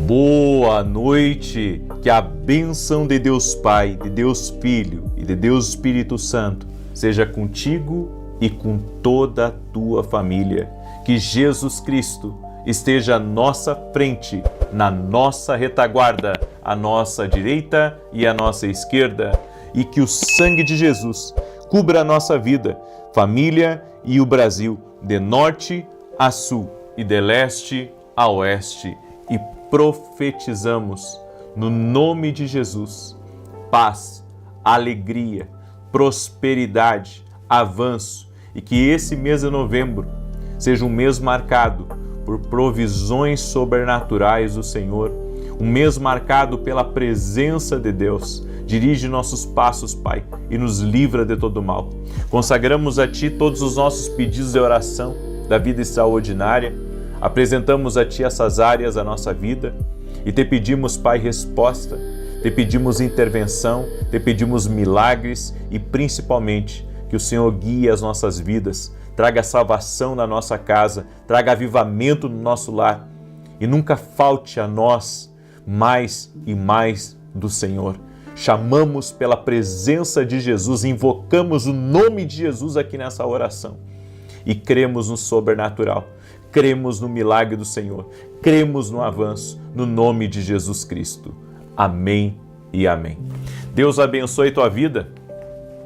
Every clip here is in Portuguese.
Boa noite, que a bênção de Deus Pai, de Deus Filho e de Deus Espírito Santo seja contigo e com toda a tua família. Que Jesus Cristo esteja à nossa frente, na nossa retaguarda, à nossa direita e à nossa esquerda, e que o sangue de Jesus cubra a nossa vida, família e o Brasil, de norte a sul e de leste a oeste. E profetizamos no nome de Jesus paz, alegria, prosperidade, avanço, e que esse mês de novembro seja um mês marcado por provisões sobrenaturais do Senhor, um mês marcado pela presença de Deus. Dirige nossos passos, Pai, e nos livra de todo mal. Consagramos a Ti todos os nossos pedidos de oração da vida extraordinária. Apresentamos a Ti essas áreas da nossa vida e Te pedimos, Pai, resposta, Te pedimos intervenção, Te pedimos milagres e principalmente que o Senhor guie as nossas vidas, traga salvação na nossa casa, traga avivamento no nosso lar e nunca falte a nós mais e mais do Senhor. Chamamos pela presença de Jesus, invocamos o nome de Jesus aqui nessa oração e cremos no sobrenatural. Cremos no milagre do Senhor, cremos no avanço, no nome de Jesus Cristo. Amém e amém. Deus abençoe tua vida,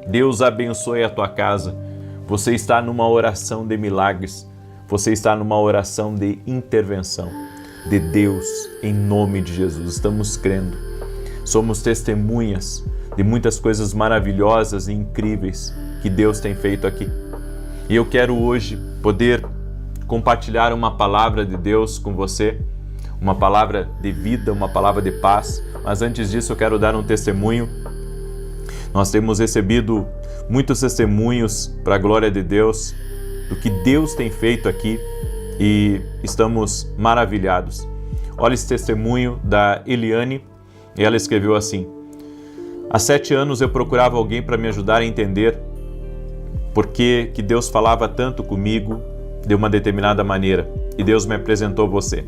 Deus abençoe a tua casa. Você está numa oração de milagres, você está numa oração de intervenção de Deus em nome de Jesus. Estamos crendo, somos testemunhas de muitas coisas maravilhosas e incríveis que Deus tem feito aqui. E eu quero hoje poder compartilhar uma palavra de Deus com você, uma palavra de vida, uma palavra de paz. Mas antes disso eu quero dar um testemunho. Nós temos recebido muitos testemunhos para a glória de Deus, do que Deus tem feito aqui e estamos maravilhados. Olha esse testemunho da Eliane, e ela escreveu assim: há 7 anos eu procurava alguém para me ajudar a entender por que Deus falava tanto comigo de uma determinada maneira, e Deus me apresentou você.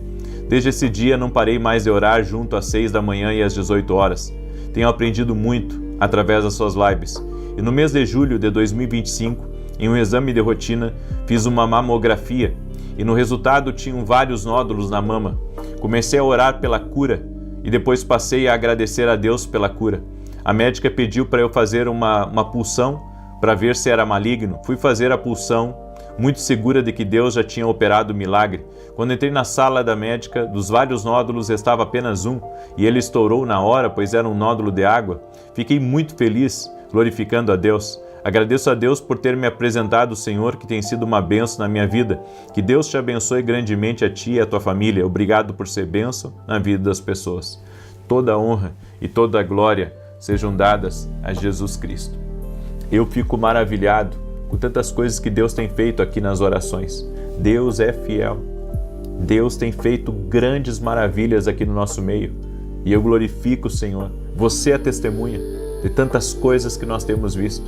Desde esse dia não parei mais de orar junto às 6 da manhã e às 18 horas. Tenho aprendido muito através das suas lives. E no mês de julho de 2025, em um exame de rotina, fiz uma mamografia e no resultado tinham vários nódulos na mama. Comecei a orar pela cura e depois passei a agradecer a Deus pela cura. A médica pediu para eu fazer uma pulsão para ver se era maligno. Fui fazer a pulsão, muito segura de que Deus já tinha operado o milagre. Quando entrei na sala da médica, dos vários nódulos restava apenas um, e ele estourou na hora, pois era um nódulo de água. Fiquei muito feliz, glorificando a Deus. Agradeço a Deus por ter me apresentado o Senhor, que tem sido uma bênção na minha vida. Que Deus te abençoe grandemente a ti e a tua família. Obrigado por ser bênção na vida das pessoas. Toda a honra e toda a glória sejam dadas a Jesus Cristo. Eu fico maravilhado com tantas coisas que Deus tem feito aqui nas orações. Deus é fiel. Deus tem feito grandes maravilhas aqui no nosso meio. E eu glorifico o Senhor. Você é testemunha de tantas coisas que nós temos visto.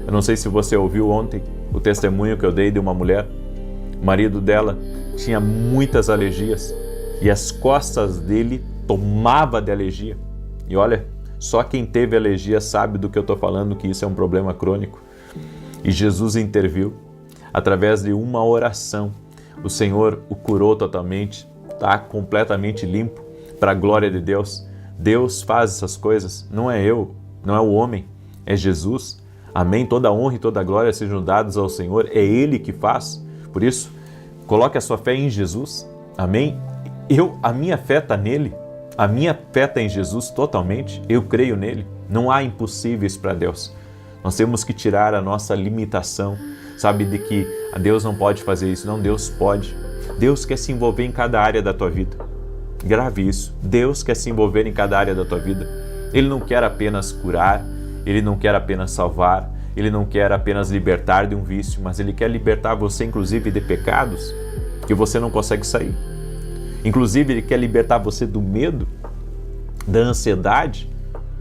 Eu não sei se você ouviu ontem o testemunho que eu dei de uma mulher. O marido dela tinha muitas alergias e as costas dele tomava de alergia. E olha, só quem teve alergia sabe do que eu estou falando, que isso é um problema crônico. E Jesus interviu através de uma oração. O Senhor o curou totalmente, está completamente limpo para a glória de Deus. Deus faz essas coisas, não é eu, não é o homem, é Jesus. Amém? Toda a honra e toda a glória sejam dados ao Senhor, é Ele que faz. Por isso, coloque a sua fé em Jesus. Amém? A minha fé está nele, a minha fé está em Jesus totalmente, eu creio nele. Não há impossíveis para Deus. Nós temos que tirar a nossa limitação, sabe, de que Deus não pode fazer isso. Não, Deus pode. Deus quer se envolver em cada área da tua vida. Grave isso. Deus quer se envolver em cada área da tua vida. Ele não quer apenas curar, Ele não quer apenas salvar, Ele não quer apenas libertar de um vício, mas Ele quer libertar você, inclusive, de pecados que você não consegue sair. Inclusive, Ele quer libertar você do medo, da ansiedade,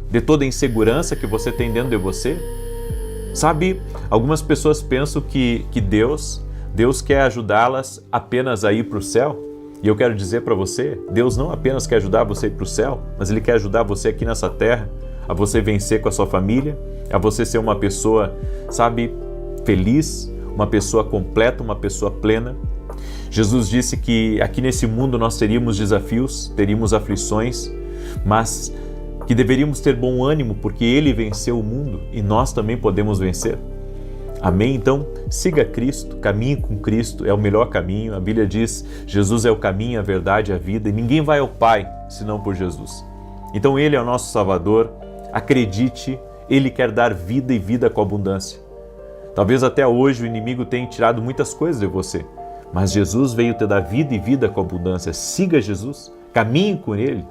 de toda a insegurança que você tem dentro de você. Sabe, algumas pessoas pensam que Deus quer ajudá-las apenas a ir para o céu. E eu quero dizer para você, Deus não apenas quer ajudar você a ir para o céu, mas Ele quer ajudar você aqui nessa terra, a você vencer com a sua família, a você ser uma pessoa, sabe, feliz, uma pessoa completa, uma pessoa plena. Jesus disse que aqui nesse mundo nós teríamos desafios, teríamos aflições, mas que deveríamos ter bom ânimo porque Ele venceu o mundo e nós também podemos vencer. Amém? Então, siga Cristo, caminhe com Cristo, é o melhor caminho. A Bíblia diz, Jesus é o caminho, a verdade e a vida, e ninguém vai ao Pai senão por Jesus. Então Ele é o nosso Salvador, acredite, Ele quer dar vida e vida com abundância. Talvez até hoje o inimigo tenha tirado muitas coisas de você, mas Jesus veio te dar vida e vida com abundância. Siga Jesus, caminhe com Ele,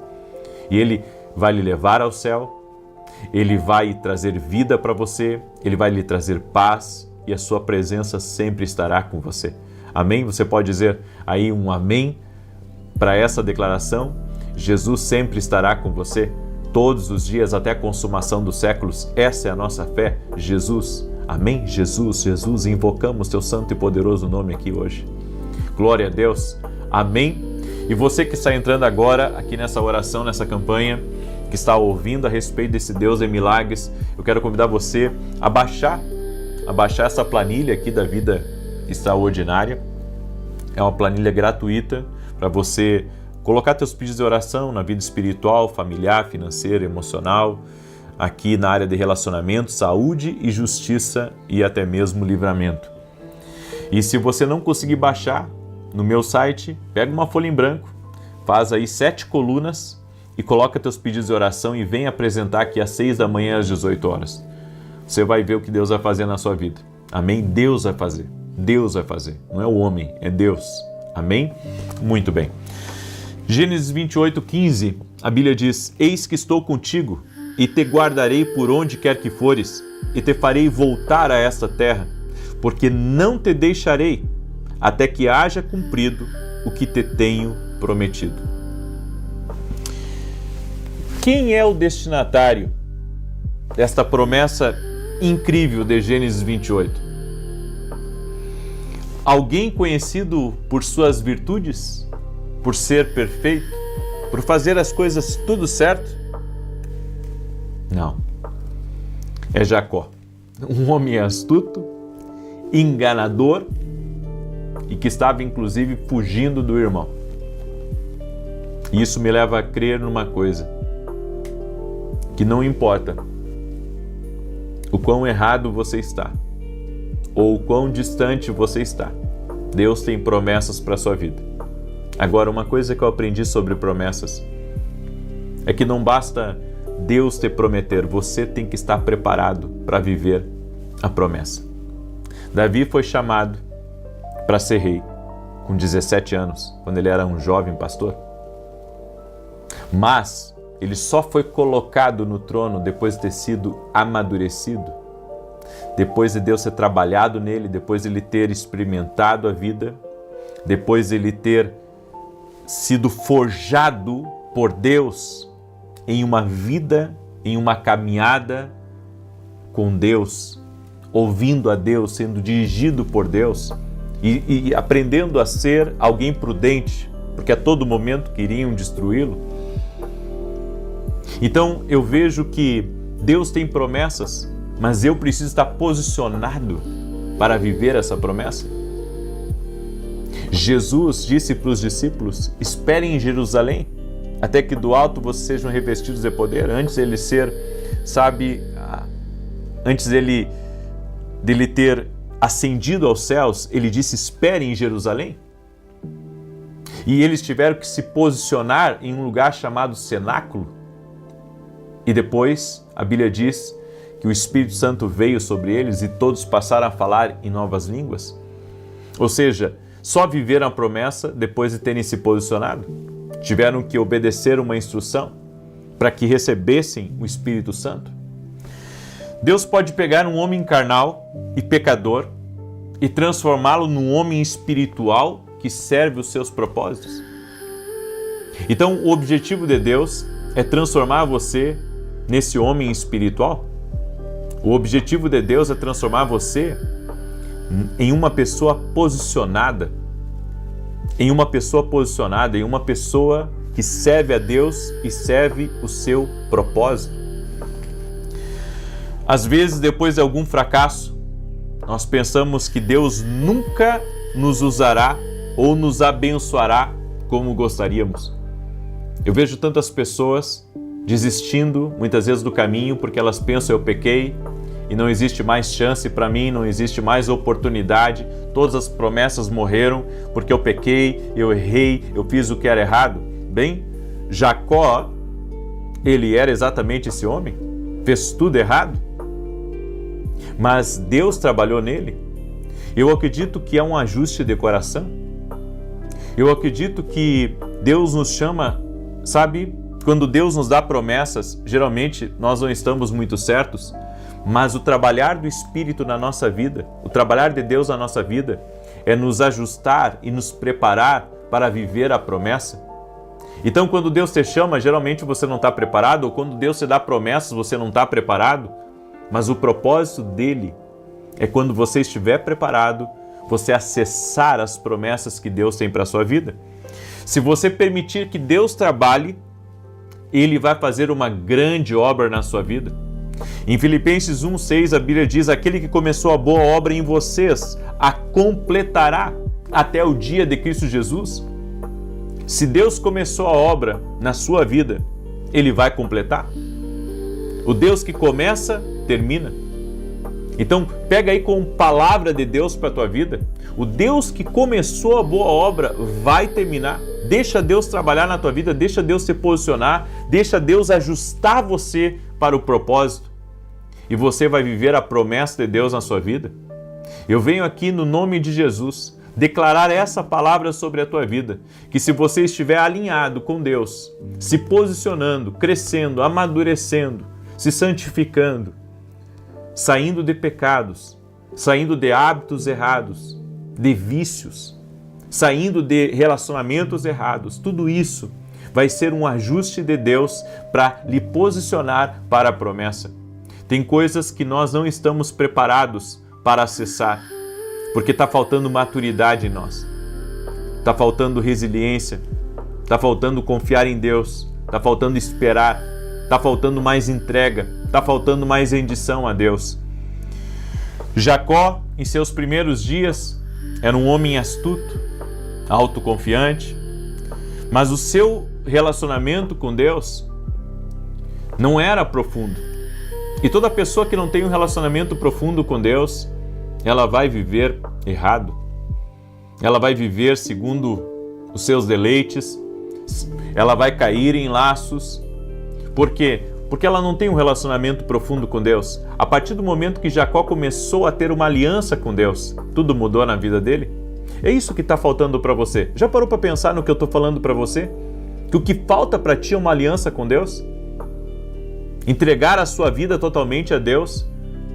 e Ele vai lhe levar ao céu, Ele vai trazer vida para você, Ele vai lhe trazer paz e a sua presença sempre estará com você. Amém? Você pode dizer aí um amém para essa declaração? Jesus sempre estará com você, todos os dias até a consumação dos séculos. Essa é a nossa fé, Jesus. Amém? Jesus, Jesus, invocamos Teu santo e poderoso nome aqui hoje. Glória a Deus. Amém? E você que está entrando agora aqui nessa oração, nessa campanha, que está ouvindo a respeito desse Deus de milagres, eu quero convidar você a baixar essa planilha aqui da vida extraordinária. É uma planilha gratuita para você colocar teus pedidos de oração na vida espiritual, familiar, financeira, emocional, aqui na área de relacionamento, saúde e justiça e até mesmo livramento. E se você não conseguir baixar, no meu site, pega uma folha em branco, faz aí 7 colunas e coloca teus pedidos de oração e vem apresentar aqui às 6 da manhã às 18 horas. Você vai ver o que Deus vai fazer na sua vida. Amém? Deus vai fazer. Deus vai fazer. Não é o homem, é Deus. Amém? Muito bem. Gênesis 28:15, a Bíblia diz: Eis que estou contigo e te guardarei por onde quer que fores e te farei voltar a esta terra, porque não te deixarei até que haja cumprido o que te tenho prometido. Quem é o destinatário desta promessa incrível de Gênesis 28? Alguém conhecido por suas virtudes? Por ser perfeito? Por fazer as coisas tudo certo? Não. É Jacó, um homem astuto, enganador e que estava inclusive fugindo do irmão. E isso me leva a crer numa coisa, que não importa o quão errado você está ou o quão distante você está, Deus tem promessas para a sua vida. Agora, uma coisa que eu aprendi sobre promessas é que não basta Deus te prometer, você tem que estar preparado para viver a promessa. Davi foi chamado para ser rei com 17 anos, quando ele era um jovem pastor. Mas ele só foi colocado no trono depois de ter sido amadurecido, depois de Deus ter trabalhado nele, depois de ele ter experimentado a vida, depois de ele ter sido forjado por Deus em uma vida, em uma caminhada com Deus, ouvindo a Deus, sendo dirigido por Deus e aprendendo a ser alguém prudente, porque a todo momento queriam destruí-lo. Então eu vejo que Deus tem promessas, mas eu preciso estar posicionado para viver essa promessa. Jesus disse para os discípulos: esperem em Jerusalém, até que do alto vocês sejam revestidos de poder. Antes ele ser, antes dele ter ascendido aos céus, ele disse: esperem em Jerusalém. E eles tiveram que se posicionar em um lugar chamado cenáculo. E depois a Bíblia diz que o Espírito Santo veio sobre eles e todos passaram a falar em novas línguas. Ou seja, só viveram a promessa depois de terem se posicionado. Tiveram que obedecer uma instrução para que recebessem o Espírito Santo. Deus pode pegar um homem carnal e pecador e transformá-lo num homem espiritual que serve os seus propósitos. Então, o objetivo de Deus é transformar você nesse homem espiritual. O objetivo de Deus é transformar você em uma pessoa posicionada, em uma pessoa posicionada, em uma pessoa que serve a Deus e serve o seu propósito. Às vezes, depois de algum fracasso, nós pensamos que Deus nunca nos usará ou nos abençoará como gostaríamos. Eu vejo tantas pessoas desistindo muitas vezes do caminho porque elas pensam: eu pequei e não existe mais chance para mim, não existe mais oportunidade, todas as promessas morreram porque eu pequei, eu errei, eu fiz o que era errado. Bem, Jacó, ele era exatamente esse homem, fez tudo errado, mas Deus trabalhou nele. Eu acredito que é um ajuste de coração. Eu acredito que Deus nos chama, sabe, quando Deus nos dá promessas, geralmente nós não estamos muito certos, mas o trabalhar do Espírito na nossa vida, o trabalhar de Deus na nossa vida, é nos ajustar e nos preparar para viver a promessa. Então, quando Deus te chama, geralmente você não está preparado, ou quando Deus te dá promessas, você não está preparado, mas o propósito dele é quando você estiver preparado, você acessar as promessas que Deus tem para a sua vida. Se você permitir que Deus trabalhe, Ele vai fazer uma grande obra na sua vida. Em Filipenses 1:6, a Bíblia diz: aquele que começou a boa obra em vocês, a completará até o dia de Cristo Jesus. Se Deus começou a obra na sua vida, Ele vai completar. O Deus que começa, termina. Então, pega aí com palavra de Deus para a tua vida. O Deus que começou a boa obra vai terminar. Deixa Deus trabalhar na tua vida, deixa Deus se posicionar, deixa Deus ajustar você para o propósito. E você vai viver a promessa de Deus na sua vida. Eu venho aqui no nome de Jesus declarar essa palavra sobre a tua vida, que se você estiver alinhado com Deus, se posicionando, crescendo, amadurecendo, se santificando, saindo de pecados, saindo de hábitos errados, de vícios, saindo de relacionamentos errados, tudo isso vai ser um ajuste de Deus para lhe posicionar para a promessa. Tem coisas que nós não estamos preparados para acessar, porque está faltando maturidade em nós, está faltando resiliência, está faltando confiar em Deus, está faltando esperar, está faltando mais entrega, está faltando mais rendição a Deus. Jacó, em seus primeiros dias, era um homem astuto, autoconfiante, mas o seu relacionamento com Deus não era profundo. E toda pessoa que não tem um relacionamento profundo com Deus, ela vai viver errado. Ela vai viver segundo os seus deleites, ela vai cair em laços. Por quê? Porque ela não tem um relacionamento profundo com Deus. A partir do momento que Jacó começou a ter uma aliança com Deus, tudo mudou na vida dele. É isso que está faltando para você. Já parou para pensar no que eu estou falando para você? Que o que falta para ti é uma aliança com Deus? Entregar a sua vida totalmente a Deus?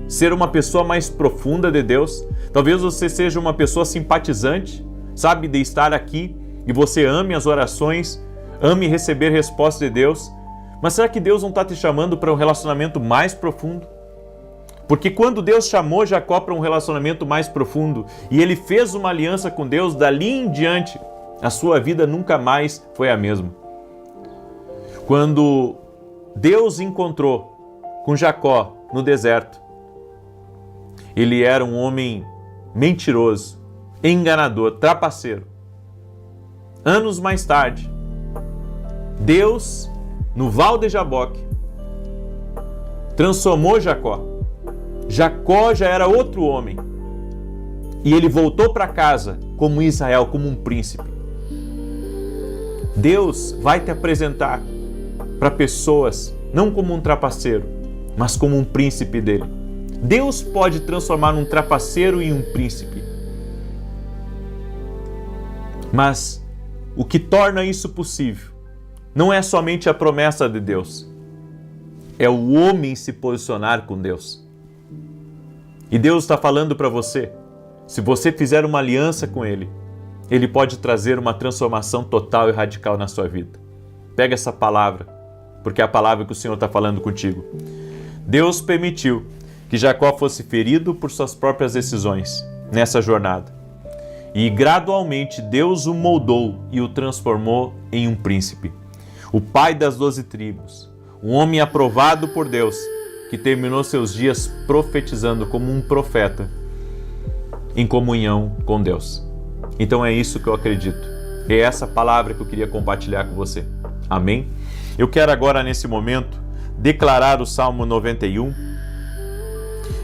Ser uma pessoa mais profunda de Deus? Talvez você seja uma pessoa simpatizante, sabe, de estar aqui e você ame as orações, ame receber respostas de Deus. Mas será que Deus não está te chamando para um relacionamento mais profundo? Porque quando Deus chamou Jacó para um relacionamento mais profundo e ele fez uma aliança com Deus, dali em diante, a sua vida nunca mais foi a mesma. Quando Deus encontrou com Jacó no deserto, ele era um homem mentiroso, enganador, trapaceiro. Anos mais tarde, Deus, no Val de Jaboque, transformou Jacó. Jacó já era outro homem. E ele voltou para casa como Israel, como um príncipe. Deus vai te apresentar para pessoas, não como um trapaceiro, mas como um príncipe dele. Deus pode transformar um trapaceiro em um príncipe. Mas o que torna isso possível não é somente a promessa de Deus, é o homem se posicionar com Deus. E Deus está falando para você, se você fizer uma aliança com Ele, Ele pode trazer uma transformação total e radical na sua vida. Pega essa palavra, porque é a palavra que o Senhor está falando contigo. Deus permitiu que Jacó fosse ferido por suas próprias decisões nessa jornada. E gradualmente Deus o moldou e o transformou em um príncipe. O pai das 12 tribos, um homem aprovado por Deus, que terminou seus dias profetizando como um profeta, em comunhão com Deus. Então é isso que eu acredito. É essa palavra que eu queria compartilhar com você. Amém? Eu quero agora, nesse momento, declarar o Salmo 91.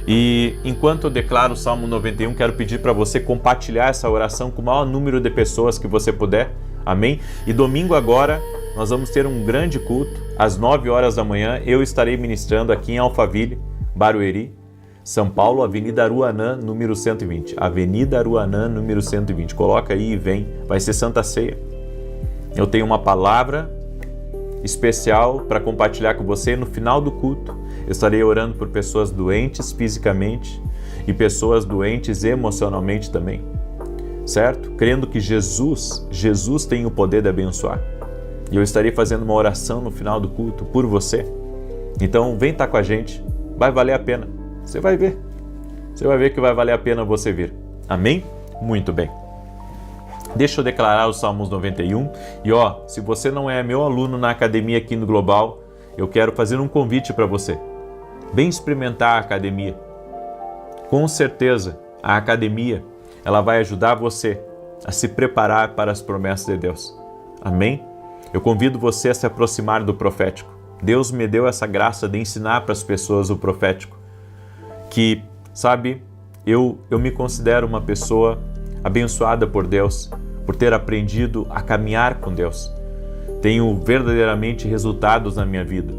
E enquanto eu declaro o Salmo 91, quero pedir para você compartilhar essa oração com o maior número de pessoas que você puder. Amém? E domingo agora nós vamos ter um grande culto, às 9 horas da manhã. Eu estarei ministrando aqui em Alphaville, Barueri, São Paulo, Avenida Aruanã, número 120. Avenida Aruanã, número 120. Coloca aí e vem. Vai ser Santa Ceia. Eu tenho uma palavra especial para compartilhar com você no final do culto. Eu estarei orando por pessoas doentes fisicamente e pessoas doentes emocionalmente também, certo? Crendo que Jesus tem o poder de abençoar. E eu estarei fazendo uma oração no final do culto por você. Então vem estar com a gente, vai valer a pena. Você vai ver que vai valer a pena você vir. Amém? Muito bem. Deixa eu declarar os Salmos 91. E se você não é meu aluno na academia aqui no Global, eu quero fazer um convite para você. Vem experimentar a academia. Com certeza, a academia, ela vai ajudar você a se preparar para as promessas de Deus. Amém? Eu convido você a se aproximar do profético. Deus me deu essa graça de ensinar para as pessoas o profético. Que, sabe, eu me considero uma pessoa abençoada por Deus, por ter aprendido a caminhar com Deus. Tenho verdadeiramente resultados na minha vida.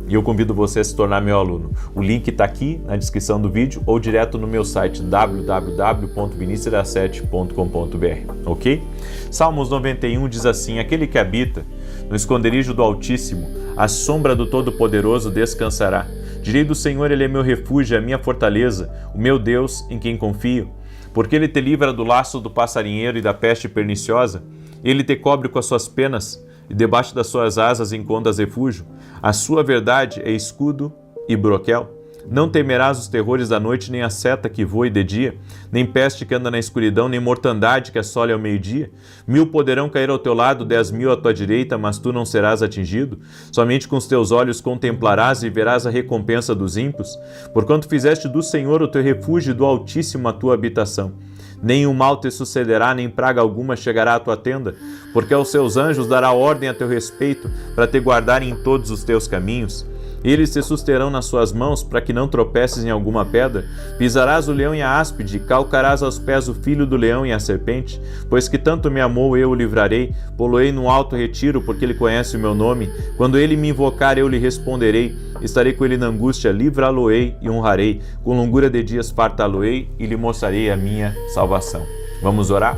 E eu convido você a se tornar meu aluno. O link está aqui na descrição do vídeo ou direto no meu site www.vinicius7.com.br, ok? Salmos 91 diz assim: aquele que habita no esconderijo do Altíssimo, à sombra do Todo-Poderoso descansará. Direi do Senhor, Ele é meu refúgio, a minha fortaleza, o meu Deus em quem confio. Porque Ele te livra do laço do passarinheiro e da peste perniciosa. Ele te cobre com as suas penas, e debaixo das suas asas encontras refúgio. A sua verdade é escudo e broquel. Não temerás os terrores da noite, nem a seta que voe de dia, nem peste que anda na escuridão, nem mortandade que assole ao meio-dia. 1000 poderão cair ao teu lado, 10.000 à tua direita, mas tu não serás atingido. Somente com os teus olhos contemplarás e verás a recompensa dos ímpios, porquanto fizeste do Senhor o teu refúgio e do Altíssimo a tua habitação. Nenhum mal te sucederá, nem praga alguma chegará à tua tenda, porque aos seus anjos dará ordem a teu respeito, para te guardarem em todos os teus caminhos. Eles te susterão nas suas mãos, para que não tropeces em alguma pedra. Pisarás o leão e a áspide, calcarás aos pés o filho do leão e a serpente. Pois que tanto me amou, eu o livrarei, pô-lo-ei num alto retiro, porque ele conhece o meu nome. Quando ele me invocar, eu lhe responderei. Estarei com ele na angústia, livrá-lo-ei e honrarei. Com longura de dias fartá-lo-ei e lhe mostrarei a minha salvação. Vamos orar?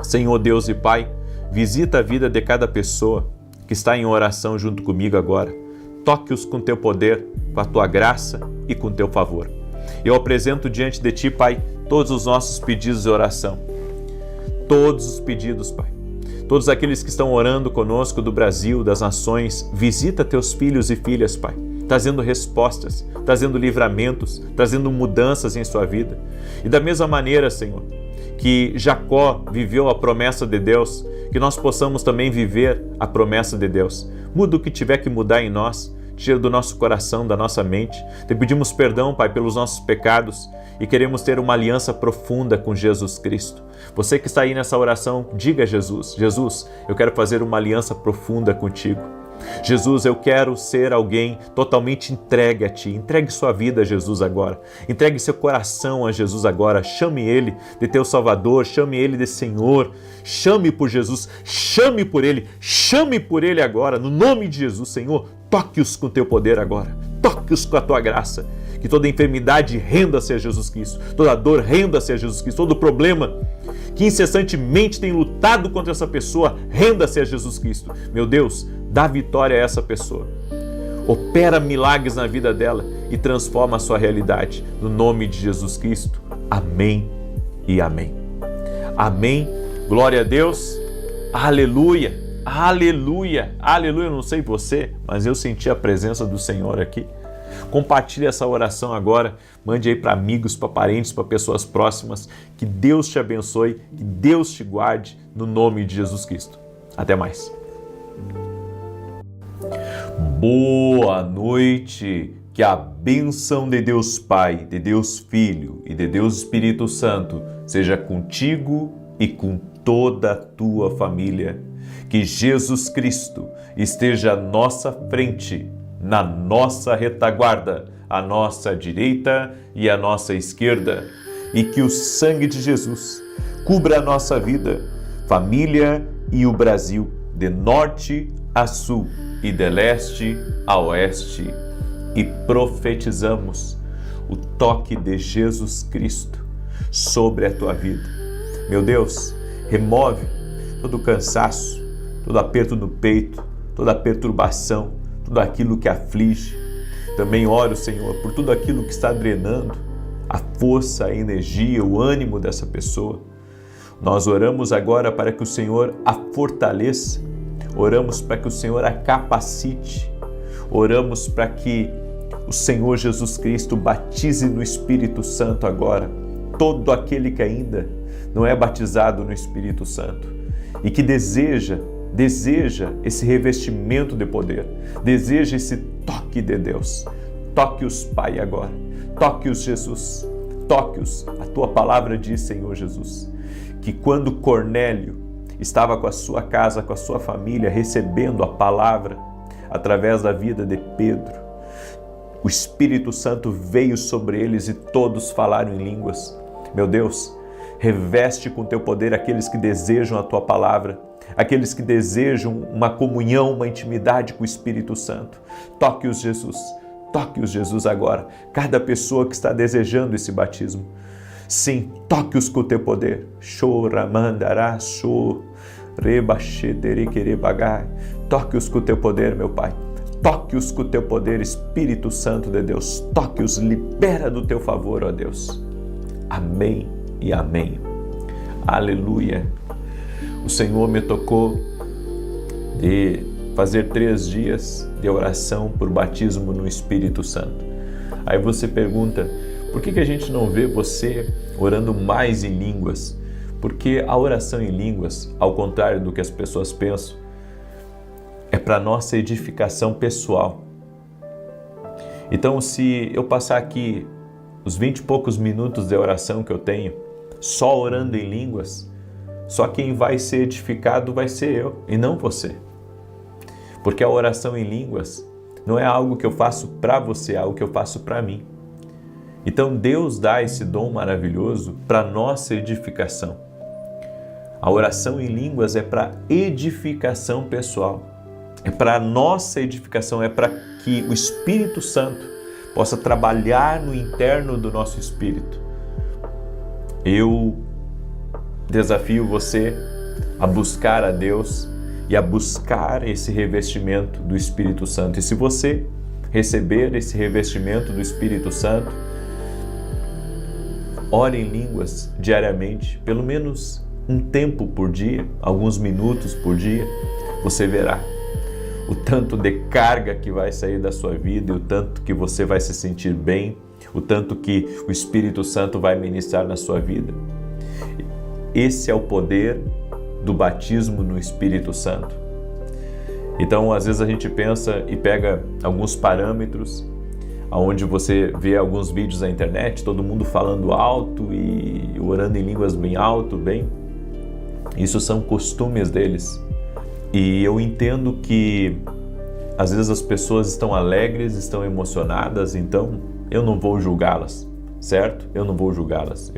Senhor Deus e Pai, visita a vida de cada pessoa que está em oração junto comigo agora. Toque-os com teu poder, com a tua graça e com teu favor. Eu apresento diante de ti, Pai, todos os nossos pedidos de oração. Todos os pedidos, Pai. Todos aqueles que estão orando conosco do Brasil, das nações, visita teus filhos e filhas, Pai, trazendo respostas, trazendo livramentos, trazendo mudanças em sua vida. E da mesma maneira, Senhor, que Jacó viveu a promessa de Deus, que nós possamos também viver a promessa de Deus. Muda o que tiver que mudar em nós, tira do nosso coração, da nossa mente. Te pedimos perdão, Pai, pelos nossos pecados e queremos ter uma aliança profunda com Jesus Cristo. Você que está aí nessa oração, diga a Jesus: Jesus, eu quero fazer uma aliança profunda contigo. Jesus, eu quero ser alguém totalmente entregue a Ti. Entregue sua vida a Jesus agora. Entregue seu coração a Jesus agora. Chame Ele de teu Salvador. Chame Ele de Senhor. Chame por Jesus. Chame por Ele. Chame por Ele agora. No nome de Jesus, Senhor, toque-os com teu poder agora. Toque-os com a tua graça. Que toda enfermidade renda-se a Jesus Cristo. Toda dor renda-se a Jesus Cristo. Todo problema que incessantemente tem lutado contra essa pessoa, renda-se a Jesus Cristo. Meu Deus, dá vitória a essa pessoa. Opera milagres na vida dela e transforma a sua realidade. No nome de Jesus Cristo. Amém e amém. Amém. Glória a Deus. Aleluia. Aleluia. Aleluia. Eu não sei você, mas eu senti a presença do Senhor aqui. Compartilhe essa oração agora, mande aí para amigos, para parentes, para pessoas próximas. Que Deus te abençoe, que Deus te guarde, no nome de Jesus Cristo. Até mais. Boa noite, que a bênção de Deus Pai, de Deus Filho e de Deus Espírito Santo seja contigo e com toda a tua família. Que Jesus Cristo esteja à nossa frente, na nossa retaguarda, à nossa direita e à nossa esquerda, e que o sangue de Jesus cubra a nossa vida, família e o Brasil, de norte a sul e de leste a oeste. E profetizamos o toque de Jesus Cristo sobre a tua vida. Meu Deus, remove todo o cansaço, todo aperto no peito, toda a perturbação, tudo aquilo que aflige. Também oro, Senhor, por tudo aquilo que está drenando a força, a energia, o ânimo dessa pessoa. Nós oramos agora para que o Senhor a fortaleça, oramos para que o Senhor a capacite, oramos para que o Senhor Jesus Cristo batize no Espírito Santo agora todo aquele que ainda não é batizado no Espírito Santo e que deseja esse revestimento de poder, deseja esse toque de Deus. Toque-os, Pai, agora. Toque-os, Jesus. Toque-os. A tua palavra diz, Senhor Jesus, que quando Cornélio estava com a sua casa, com a sua família, recebendo a palavra através da vida de Pedro, o Espírito Santo veio sobre eles e todos falaram em línguas. Meu Deus, reveste com teu poder aqueles que desejam a tua palavra, aqueles que desejam uma comunhão, uma intimidade com o Espírito Santo. Toque-os, Jesus. Toque-os, Jesus, agora. Cada pessoa que está desejando esse batismo. Sim, toque-os com o teu poder. Toque-os com o teu poder, meu Pai. Toque-os com o teu poder, Espírito Santo de Deus. Toque-os, libera do teu favor, ó Deus. Amém e amém. Aleluia. O Senhor me tocou de fazer 3 dias de oração por batismo no Espírito Santo. Aí você pergunta, por que a gente não vê você orando mais em línguas? Porque a oração em línguas, ao contrário do que as pessoas pensam, é para nossa edificação pessoal. Então, se eu passar aqui os 20 e poucos minutos de oração que eu tenho, só orando em línguas, só quem vai ser edificado vai ser eu e não você. Porque a oração em línguas não é algo que eu faço para você, é algo que eu faço para mim. Então Deus dá esse dom maravilhoso para nossa edificação. A oração em línguas é para edificação pessoal. É para a nossa edificação, é para que o Espírito Santo possa trabalhar no interno do nosso espírito. Eu desafio você a buscar a Deus e a buscar esse revestimento do Espírito Santo. E se você receber esse revestimento do Espírito Santo, ore em línguas diariamente, pelo menos um tempo por dia, alguns minutos por dia, você verá o tanto de carga que vai sair da sua vida e o tanto que você vai se sentir bem, o tanto que o Espírito Santo vai ministrar na sua vida. Esse é o poder do batismo no Espírito Santo. Então, às vezes a gente pensa e pega alguns parâmetros, onde você vê alguns vídeos na internet, todo mundo falando alto e orando em línguas bem alto, bem. Isso são costumes deles. E eu entendo que às vezes as pessoas estão alegres, estão emocionadas, então eu não vou julgá-las, certo? Eu não vou julgá-las,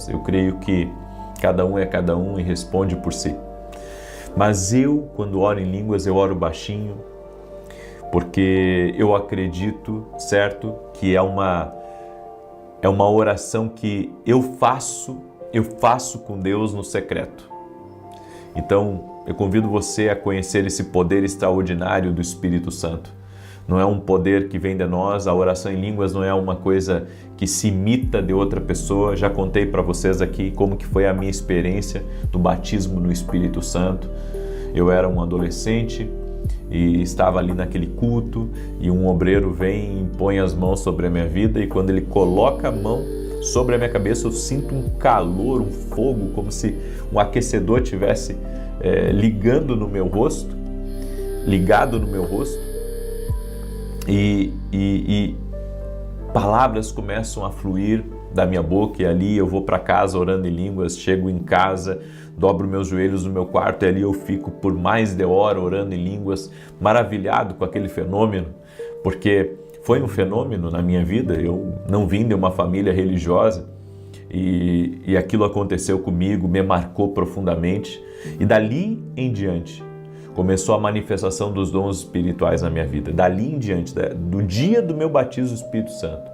Eu creio que cada um é cada um e responde por si. Mas eu, quando oro em línguas, eu oro baixinho, porque eu acredito, certo, que é uma oração que eu faço com Deus no secreto. Então, eu convido você a conhecer esse poder extraordinário do Espírito Santo. Não é um poder que vem de nós, a oração em línguas não é uma coisa que se imita de outra pessoa. Já contei para vocês aqui como que foi a minha experiência do batismo no Espírito Santo. Eu era um adolescente e estava ali naquele culto e um obreiro vem e impõe as mãos sobre a minha vida, e quando ele coloca a mão sobre a minha cabeça eu sinto um calor, um fogo, como se um aquecedor tivesse ligado no meu rosto, e palavras começam a fluir da minha boca, e ali eu vou para casa orando em línguas, chego em casa, dobro meus joelhos no meu quarto, e ali eu fico por mais de hora orando em línguas, maravilhado com aquele fenômeno, porque foi um fenômeno na minha vida. Eu não vim de uma família religiosa, e aquilo aconteceu comigo, me marcou profundamente, e dali em diante começou a manifestação dos dons espirituais na minha vida. Dali em diante, do dia do meu batismo do Espírito Santo.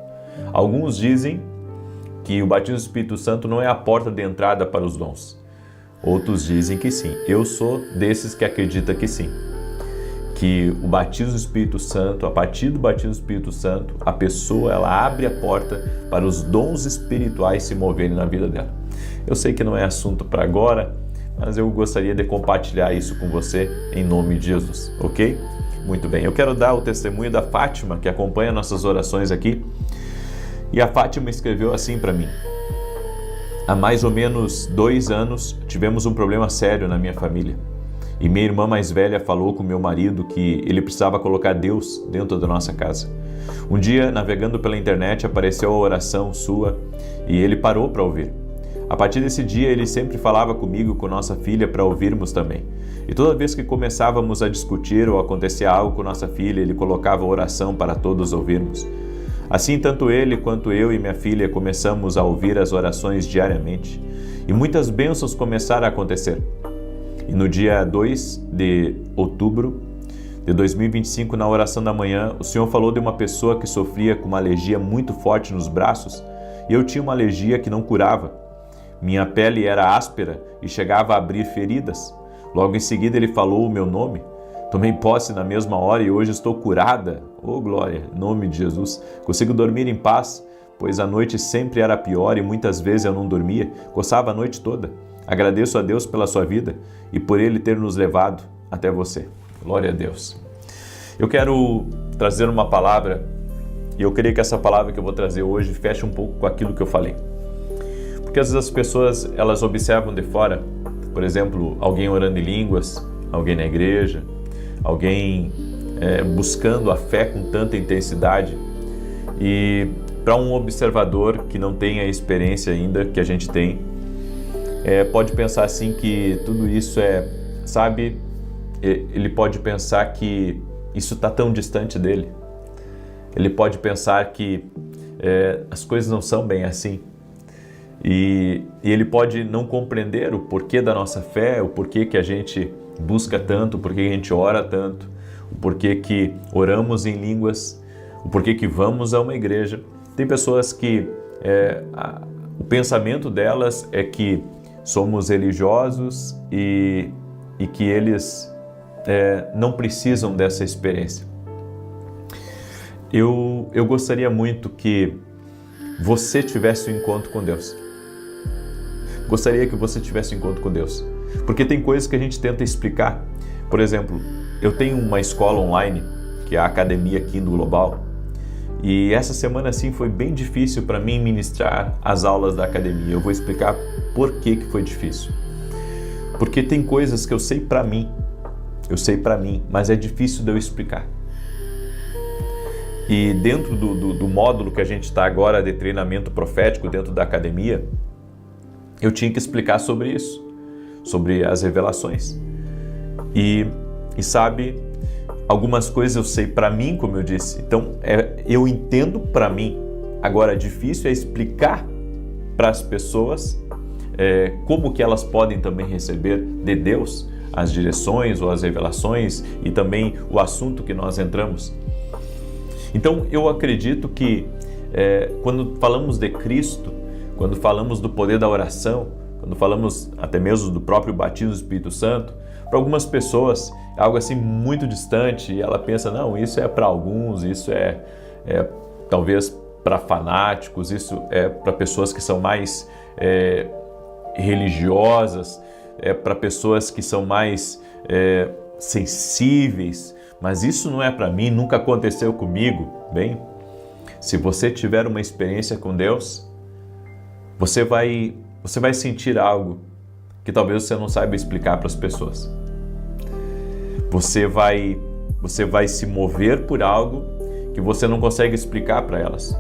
Alguns dizem que o batismo do Espírito Santo não é a porta de entrada para os dons. Outros dizem que sim. Eu sou desses que acredita que sim. Que o batismo do Espírito Santo, a partir do batismo do Espírito Santo, a pessoa ela abre a porta para os dons espirituais se moverem na vida dela. Eu sei que não é assunto para agora, mas eu gostaria de compartilhar isso com você em nome de Jesus, ok? Muito bem, eu quero dar o testemunho da Fátima, que acompanha nossas orações aqui. E a Fátima escreveu assim para mim: há mais ou menos 2 anos tivemos um problema sério na minha família. E minha irmã mais velha falou com meu marido que ele precisava colocar Deus dentro da nossa casa. Um dia, navegando pela internet, apareceu a oração sua e ele parou para ouvir. A partir desse dia, ele sempre falava comigo e com nossa filha para ouvirmos também. E toda vez que começávamos a discutir ou acontecia algo com nossa filha, ele colocava oração para todos ouvirmos. Assim, tanto ele quanto eu e minha filha começamos a ouvir as orações diariamente. E muitas bênçãos começaram a acontecer. E no dia 2 de outubro de 2025, na oração da manhã, o Senhor falou de uma pessoa que sofria com uma alergia muito forte nos braços, e eu tinha uma alergia que não curava. Minha pele era áspera e chegava a abrir feridas. Logo em seguida ele falou o meu nome. Tomei posse na mesma hora e hoje estou curada. Oh glória, em nome de Jesus. Consigo dormir em paz, pois a noite sempre era pior e muitas vezes eu não dormia. Coçava a noite toda. Agradeço a Deus pela sua vida e por Ele ter nos levado até você. Glória a Deus. Eu quero trazer uma palavra, e eu queria que essa palavra que eu vou trazer hoje feche um pouco com aquilo que eu falei. Porque às vezes as pessoas, elas observam de fora, por exemplo, alguém orando em línguas, alguém na igreja, alguém buscando a fé com tanta intensidade, e para um observador que não tem a experiência ainda que a gente tem, pode pensar assim que tudo isso ele pode pensar que isso está tão distante dele. Ele pode pensar que as coisas não são bem assim. E ele pode não compreender o porquê da nossa fé, o porquê que a gente busca tanto, o porquê que a gente ora tanto, o porquê que oramos em línguas, o porquê que vamos a uma igreja. Tem pessoas que o pensamento delas é que somos religiosos e que eles não precisam dessa experiência. Eu gostaria muito que você tivesse um encontro com Deus. Gostaria que você tivesse um encontro com Deus. Porque tem coisas que a gente tenta explicar. Por exemplo, eu tenho uma escola online, que é a Academia Kindle Global, e essa semana assim foi bem difícil para mim ministrar as aulas da academia. Eu vou explicar por que foi difícil. Porque tem coisas que eu sei para mim, mas é difícil de eu explicar. E dentro do módulo que a gente está agora de treinamento profético dentro da academia, eu tinha que explicar sobre isso, sobre as revelações. E sabe, algumas coisas eu sei para mim, como eu disse, então eu entendo para mim. Agora, difícil é explicar para as pessoas como que elas podem também receber de Deus as direções ou as revelações e também o assunto que nós entramos. Então, eu acredito que quando falamos de Cristo, quando falamos do poder da oração, quando falamos até mesmo do próprio batismo do Espírito Santo, para algumas pessoas é algo assim muito distante e ela pensa, não, isso é para alguns, isso é talvez para fanáticos, isso é para pessoas que são mais religiosas, para pessoas que são mais sensíveis, mas isso não é para mim, nunca aconteceu comigo. Bem, se você tiver uma experiência com Deus, você vai sentir algo que talvez você não saiba explicar para as pessoas. Você vai se mover por algo que você não consegue explicar para elas.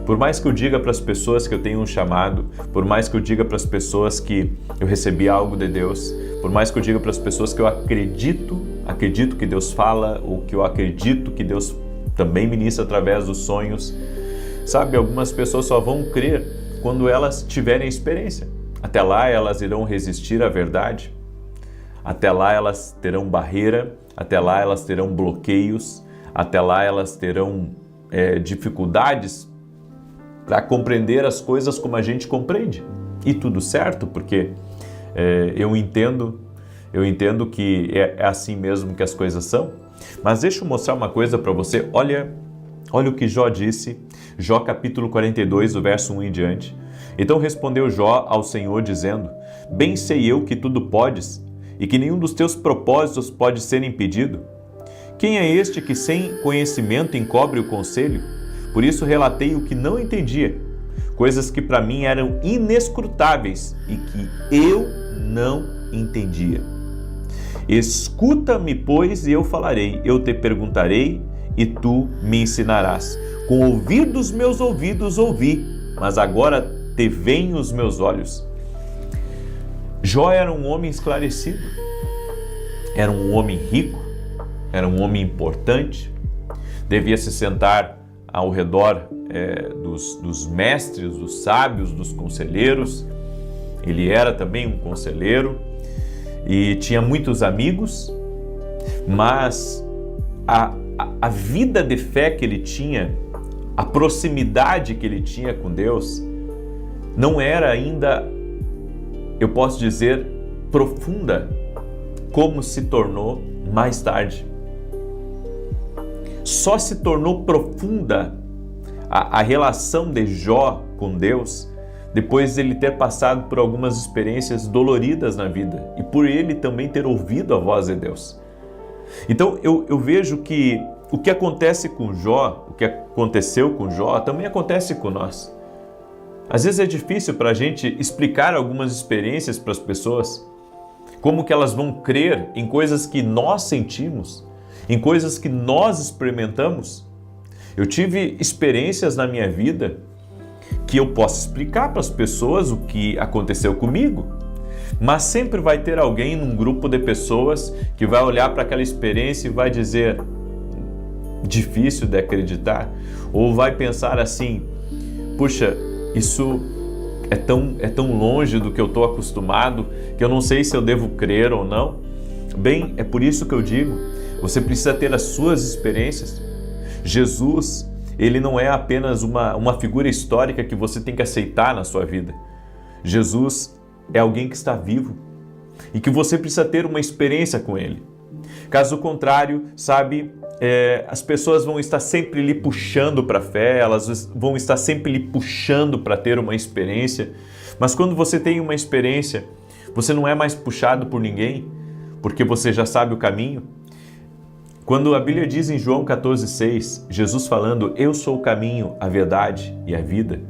Por mais que eu diga para as pessoas que eu tenho um chamado, por mais que eu diga para as pessoas que eu recebi algo de Deus, por mais que eu diga para as pessoas que eu acredito que Deus fala, ou que eu acredito que Deus também ministra através dos sonhos, sabe, algumas pessoas só vão crer quando elas tiverem experiência. Até lá elas irão resistir à verdade, até lá elas terão barreira, até lá elas terão bloqueios, até lá elas terão dificuldades para compreender as coisas como a gente compreende. E tudo certo, porque eu entendo que é assim mesmo que as coisas são. Mas deixa eu mostrar uma coisa para você. Olha o que Jó disse, Jó capítulo 42, do verso 1 em diante. Então respondeu Jó ao Senhor, dizendo: Bem sei eu que tudo podes, e que nenhum dos teus propósitos pode ser impedido. Quem é este que sem conhecimento encobre o conselho? Por isso relatei o que não entendia, coisas que para mim eram inescrutáveis e que eu não entendia. Escuta-me, pois, e eu falarei, eu te perguntarei e tu me ensinarás. Com o ouvir dos meus ouvidos ouvi, mas agora te veem os meus olhos. Jó era um homem esclarecido, era um homem rico, era um homem importante, devia se sentar ao redor dos mestres, dos sábios, dos conselheiros. Ele era também um conselheiro e tinha muitos amigos, mas a vida de fé que ele tinha, a proximidade que ele tinha com Deus, não era ainda, eu posso dizer, profunda, como se tornou mais tarde. Só se tornou profunda a relação de Jó com Deus depois de ele ter passado por algumas experiências doloridas na vida e por ele também ter ouvido a voz de Deus. Então eu vejo que o que acontece com Jó, o que aconteceu com Jó, também acontece com nós. Às vezes é difícil para a gente explicar algumas experiências para as pessoas, como que elas vão crer em coisas que nós sentimos, em coisas que nós experimentamos. Eu tive experiências na minha vida que eu posso explicar para as pessoas o que aconteceu comigo, mas sempre vai ter alguém num grupo de pessoas que vai olhar para aquela experiência e vai dizer: difícil de acreditar, ou vai pensar assim: puxa, isso é tão longe do que eu estou acostumado que eu não sei se eu devo crer ou não. Bem, é por isso que eu digo, você precisa ter as suas experiências. Jesus, ele não é apenas uma figura histórica que você tem que aceitar na sua vida. Jesus é alguém que está vivo e que você precisa ter uma experiência com ele. Caso contrário, sabe, as pessoas vão estar sempre lhe puxando para a fé, elas vão estar sempre lhe puxando para ter uma experiência. Mas quando você tem uma experiência, você não é mais puxado por ninguém, porque você já sabe o caminho. Quando a Bíblia diz em João 14,6, Jesus falando: eu sou o caminho, a verdade e a vida,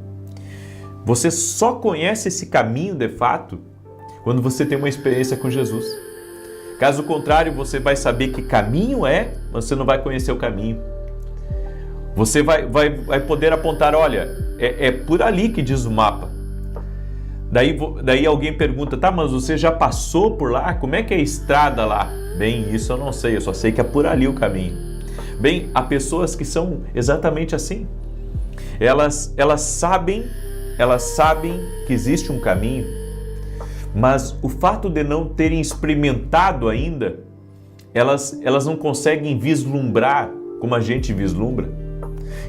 você só conhece esse caminho de fato quando você tem uma experiência com Jesus. Caso contrário, você vai saber que caminho é, mas você não vai conhecer o caminho. Você vai poder apontar: olha, é por ali que diz o mapa. Daí alguém pergunta: tá, mas você já passou por lá? Como é que é a estrada lá? Bem, isso eu não sei, eu só sei que é por ali o caminho. Bem, há pessoas que são exatamente assim. Elas sabem que existe um caminho, mas o fato de não terem experimentado ainda, elas não conseguem vislumbrar como a gente vislumbra.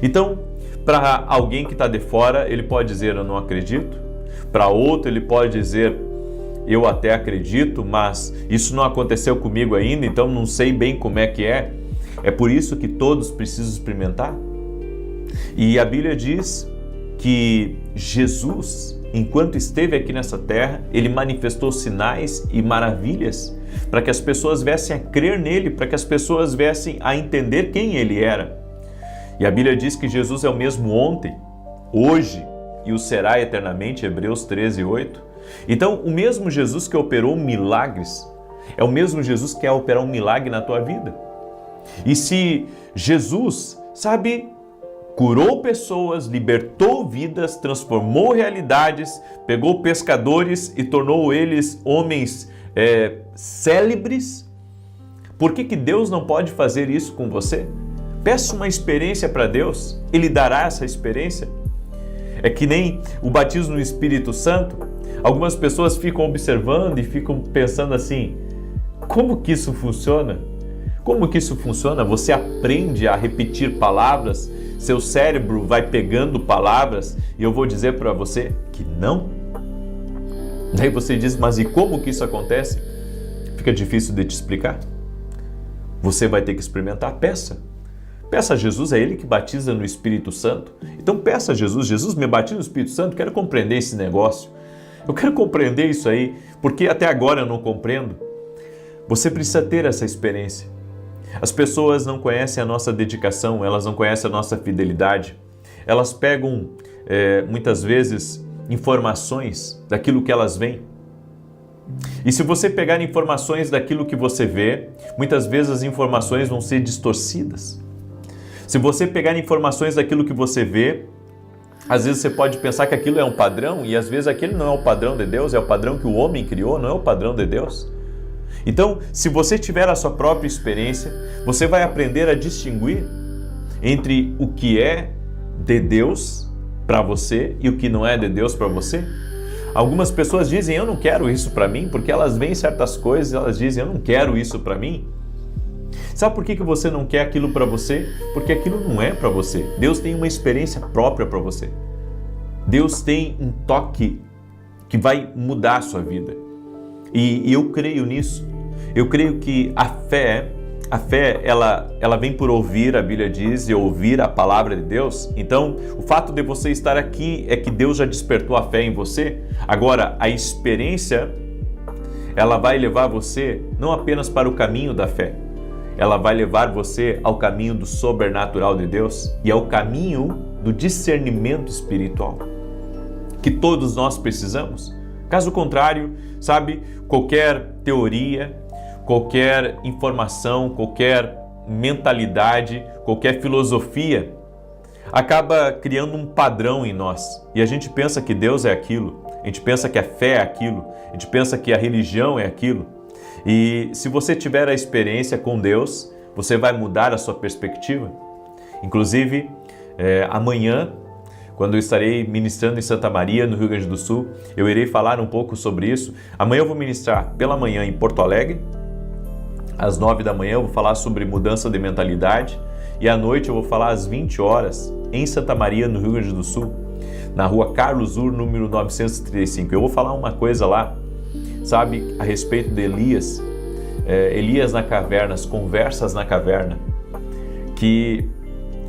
Então, para alguém que está de fora, ele pode dizer: eu não acredito. Para outro, ele pode dizer: eu até acredito, mas isso não aconteceu comigo ainda, então não sei bem como é que é. É por isso que todos precisam experimentar. E a Bíblia diz que Jesus, enquanto esteve aqui nessa terra, ele manifestou sinais e maravilhas para que as pessoas viessem a crer nele, para que as pessoas viessem a entender quem ele era. E a Bíblia diz que Jesus é o mesmo ontem, hoje e o será eternamente, Hebreus 13:8. Então, o mesmo Jesus que operou milagres, é o mesmo Jesus que quer operar um milagre na tua vida. E se Jesus, curou pessoas, libertou vidas, transformou realidades, pegou pescadores e tornou eles homens célebres, por que Deus não pode fazer isso com você? Peça uma experiência para Deus, Ele dará essa experiência. É que nem o batismo no Espírito Santo. Algumas pessoas ficam observando e ficam pensando assim, como que isso funciona? Como que isso funciona? Você aprende a repetir palavras, seu cérebro vai pegando palavras e eu vou dizer para você que não. Daí você diz, mas e como que isso acontece? Fica difícil de te explicar. Você vai ter que experimentar, peça. Peça a Jesus, é Ele que batiza no Espírito Santo. Então peça a Jesus, Jesus me batiza no Espírito Santo, quero compreender esse negócio. Eu quero compreender isso aí, porque até agora eu não compreendo. Você precisa ter essa experiência. As pessoas não conhecem a nossa dedicação, elas não conhecem a nossa fidelidade. Elas pegam, muitas vezes, informações daquilo que elas veem. E se você pegar informações daquilo que você vê, muitas vezes as informações vão ser distorcidas. Se você pegar informações daquilo que você vê, às vezes você pode pensar que aquilo é um padrão e às vezes aquele não é o padrão de Deus, é o padrão que o homem criou, não é o padrão de Deus. Então, se você tiver a sua própria experiência, você vai aprender a distinguir entre o que é de Deus para você e o que não é de Deus para você. Algumas pessoas dizem, eu não quero isso para mim, porque elas veem certas coisas e elas dizem, eu não quero isso para mim. Sabe por que você não quer aquilo para você? Porque aquilo não é para você. Deus tem uma experiência própria para você. Deus tem um toque que vai mudar a sua vida. E eu creio nisso. Eu creio que a fé ela vem por ouvir, a Bíblia diz, e ouvir a palavra de Deus. Então, o fato de você estar aqui é que Deus já despertou a fé em você. Agora, a experiência, ela vai levar você não apenas para o caminho da fé, ela vai levar você ao caminho do sobrenatural de Deus e ao caminho do discernimento espiritual, que todos nós precisamos. Caso contrário, qualquer teoria, qualquer informação, qualquer mentalidade, qualquer filosofia acaba criando um padrão em nós. E a gente pensa que Deus é aquilo, a gente pensa que a fé é aquilo, a gente pensa que a religião é aquilo. E se você tiver a experiência com Deus, você vai mudar a sua perspectiva. Inclusive, amanhã, quando eu estarei ministrando em Santa Maria, no Rio Grande do Sul, eu irei falar um pouco sobre isso. Amanhã eu vou ministrar pela manhã em Porto Alegre, às 9 da manhã eu vou falar sobre mudança de mentalidade e à noite eu vou falar às 20 horas em Santa Maria, no Rio Grande do Sul, na rua Carlos Ur, número 935. Eu vou falar uma coisa lá, a respeito de Elias, Elias na caverna, as conversas na caverna, que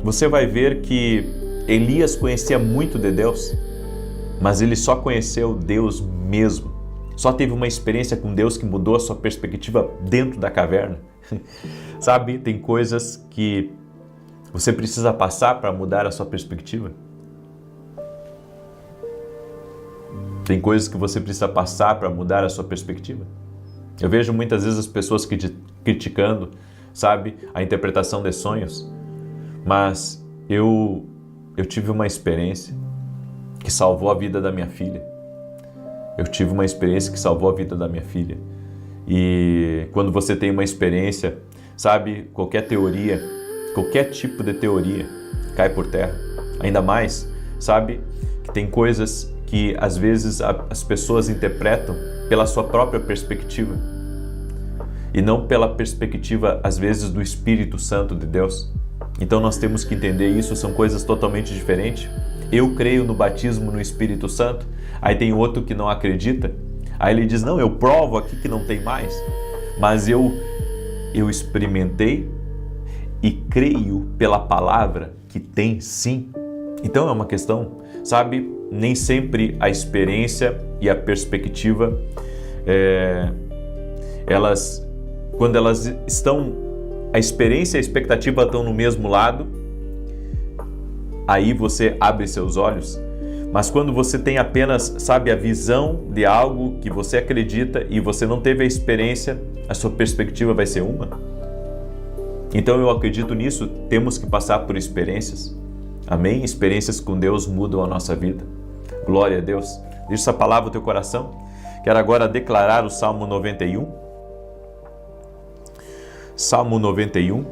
você vai ver que Elias conhecia muito de Deus, mas ele só conheceu Deus mesmo. Só teve uma experiência com Deus que mudou a sua perspectiva dentro da caverna. Tem coisas que você precisa passar para mudar a sua perspectiva. Tem coisas que você precisa passar para mudar a sua perspectiva. Eu vejo muitas vezes as pessoas criticando, a interpretação de sonhos, mas eu tive uma experiência que salvou a vida da minha filha. E quando você tem uma experiência, qualquer teoria, qualquer tipo de teoria cai por terra. Ainda mais, que tem coisas que às vezes as pessoas interpretam pela sua própria perspectiva e não pela perspectiva, às vezes, do Espírito Santo de Deus. Então nós temos que entender isso, são coisas totalmente diferentes. Eu creio no batismo no Espírito Santo, aí tem outro que não acredita, aí ele diz, não, eu provo aqui que não tem mais, mas eu experimentei e creio pela palavra que tem sim. Então é uma questão, nem sempre a experiência e a perspectiva quando elas estão, a experiência e a expectativa estão no mesmo lado, aí você abre seus olhos. Mas quando você tem apenas, sabe, a visão de algo que você acredita e você não teve a experiência, a sua perspectiva vai ser uma. Então eu acredito nisso, temos que passar por experiências. Amém? Experiências com Deus mudam a nossa vida. Glória a Deus. Deixa essa palavra no teu coração. Quero agora declarar o Salmo 91. Salmo 91.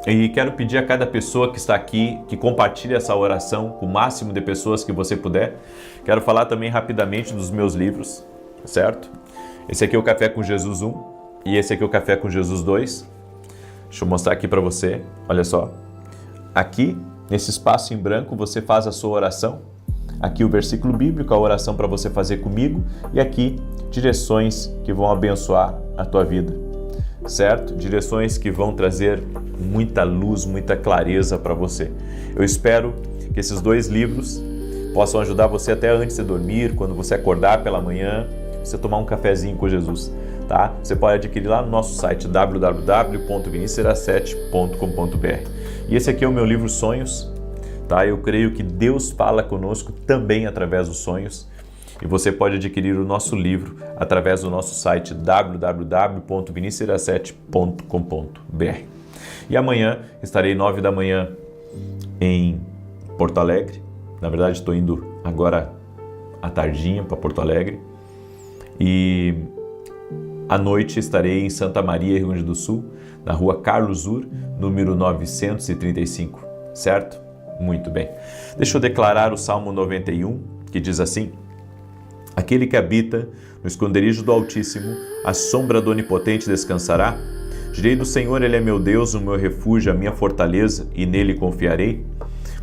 E quero pedir a cada pessoa que está aqui que compartilhe essa oração com o máximo de pessoas que você puder. Quero falar também rapidamente dos meus livros, certo? Esse aqui é o Café com Jesus 1 e esse aqui é o Café com Jesus 2. Deixa eu mostrar aqui para você. Olha só. Aqui, nesse espaço em branco, você faz a sua oração. Aqui o versículo bíblico, a oração para você fazer comigo. E aqui, direções que vão abençoar a tua vida. Certo? Direções que vão trazer muita luz, muita clareza para você. Eu espero que esses 2 livros possam ajudar você até antes de dormir, quando você acordar pela manhã, você tomar um cafezinho com Jesus, tá? Você pode adquirir lá no nosso site www.vinicius7.com.br. E esse aqui é o meu livro Sonhos, tá? Eu creio que Deus fala conosco também através dos sonhos. E você pode adquirir o nosso livro através do nosso site www.vinicius7.com.br. E amanhã estarei 9 da manhã em Porto Alegre. Na verdade, estou indo agora à tardinha para Porto Alegre. E à noite estarei em Santa Maria, Rio Grande do Sul, na rua Carlos Ur, número 935. Certo? Muito bem. Deixa eu declarar o Salmo 91, que diz assim: Aquele que habita no esconderijo do Altíssimo, a sombra do Onipotente descansará. Direi do Senhor, Ele é meu Deus, o meu refúgio, a minha fortaleza, e nele confiarei.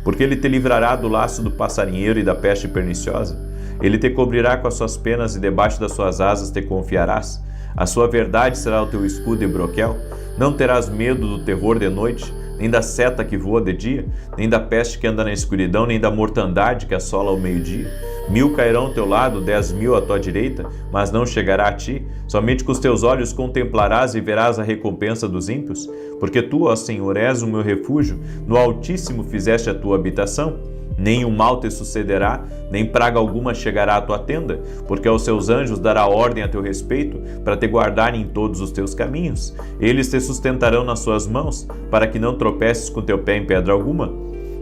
Porque Ele te livrará do laço do passarinheiro e da peste perniciosa. Ele te cobrirá com as suas penas e debaixo das suas asas te confiarás. A sua verdade será o teu escudo e broquel. Não terás medo do terror de noite, nem da seta que voa de dia, nem da peste que anda na escuridão, nem da mortandade que assola ao meio-dia. 1000 cairão ao teu lado, 10.000 à tua direita, mas não chegará a ti. Somente com os teus olhos contemplarás e verás a recompensa dos ímpios. Porque tu, ó Senhor, és o meu refúgio, no Altíssimo fizeste a tua habitação. Nem o mal te sucederá, nem praga alguma chegará à tua tenda, porque aos seus anjos dará ordem a teu respeito, para te guardarem em todos os teus caminhos. Eles te sustentarão nas suas mãos, para que não tropeces com teu pé em pedra alguma.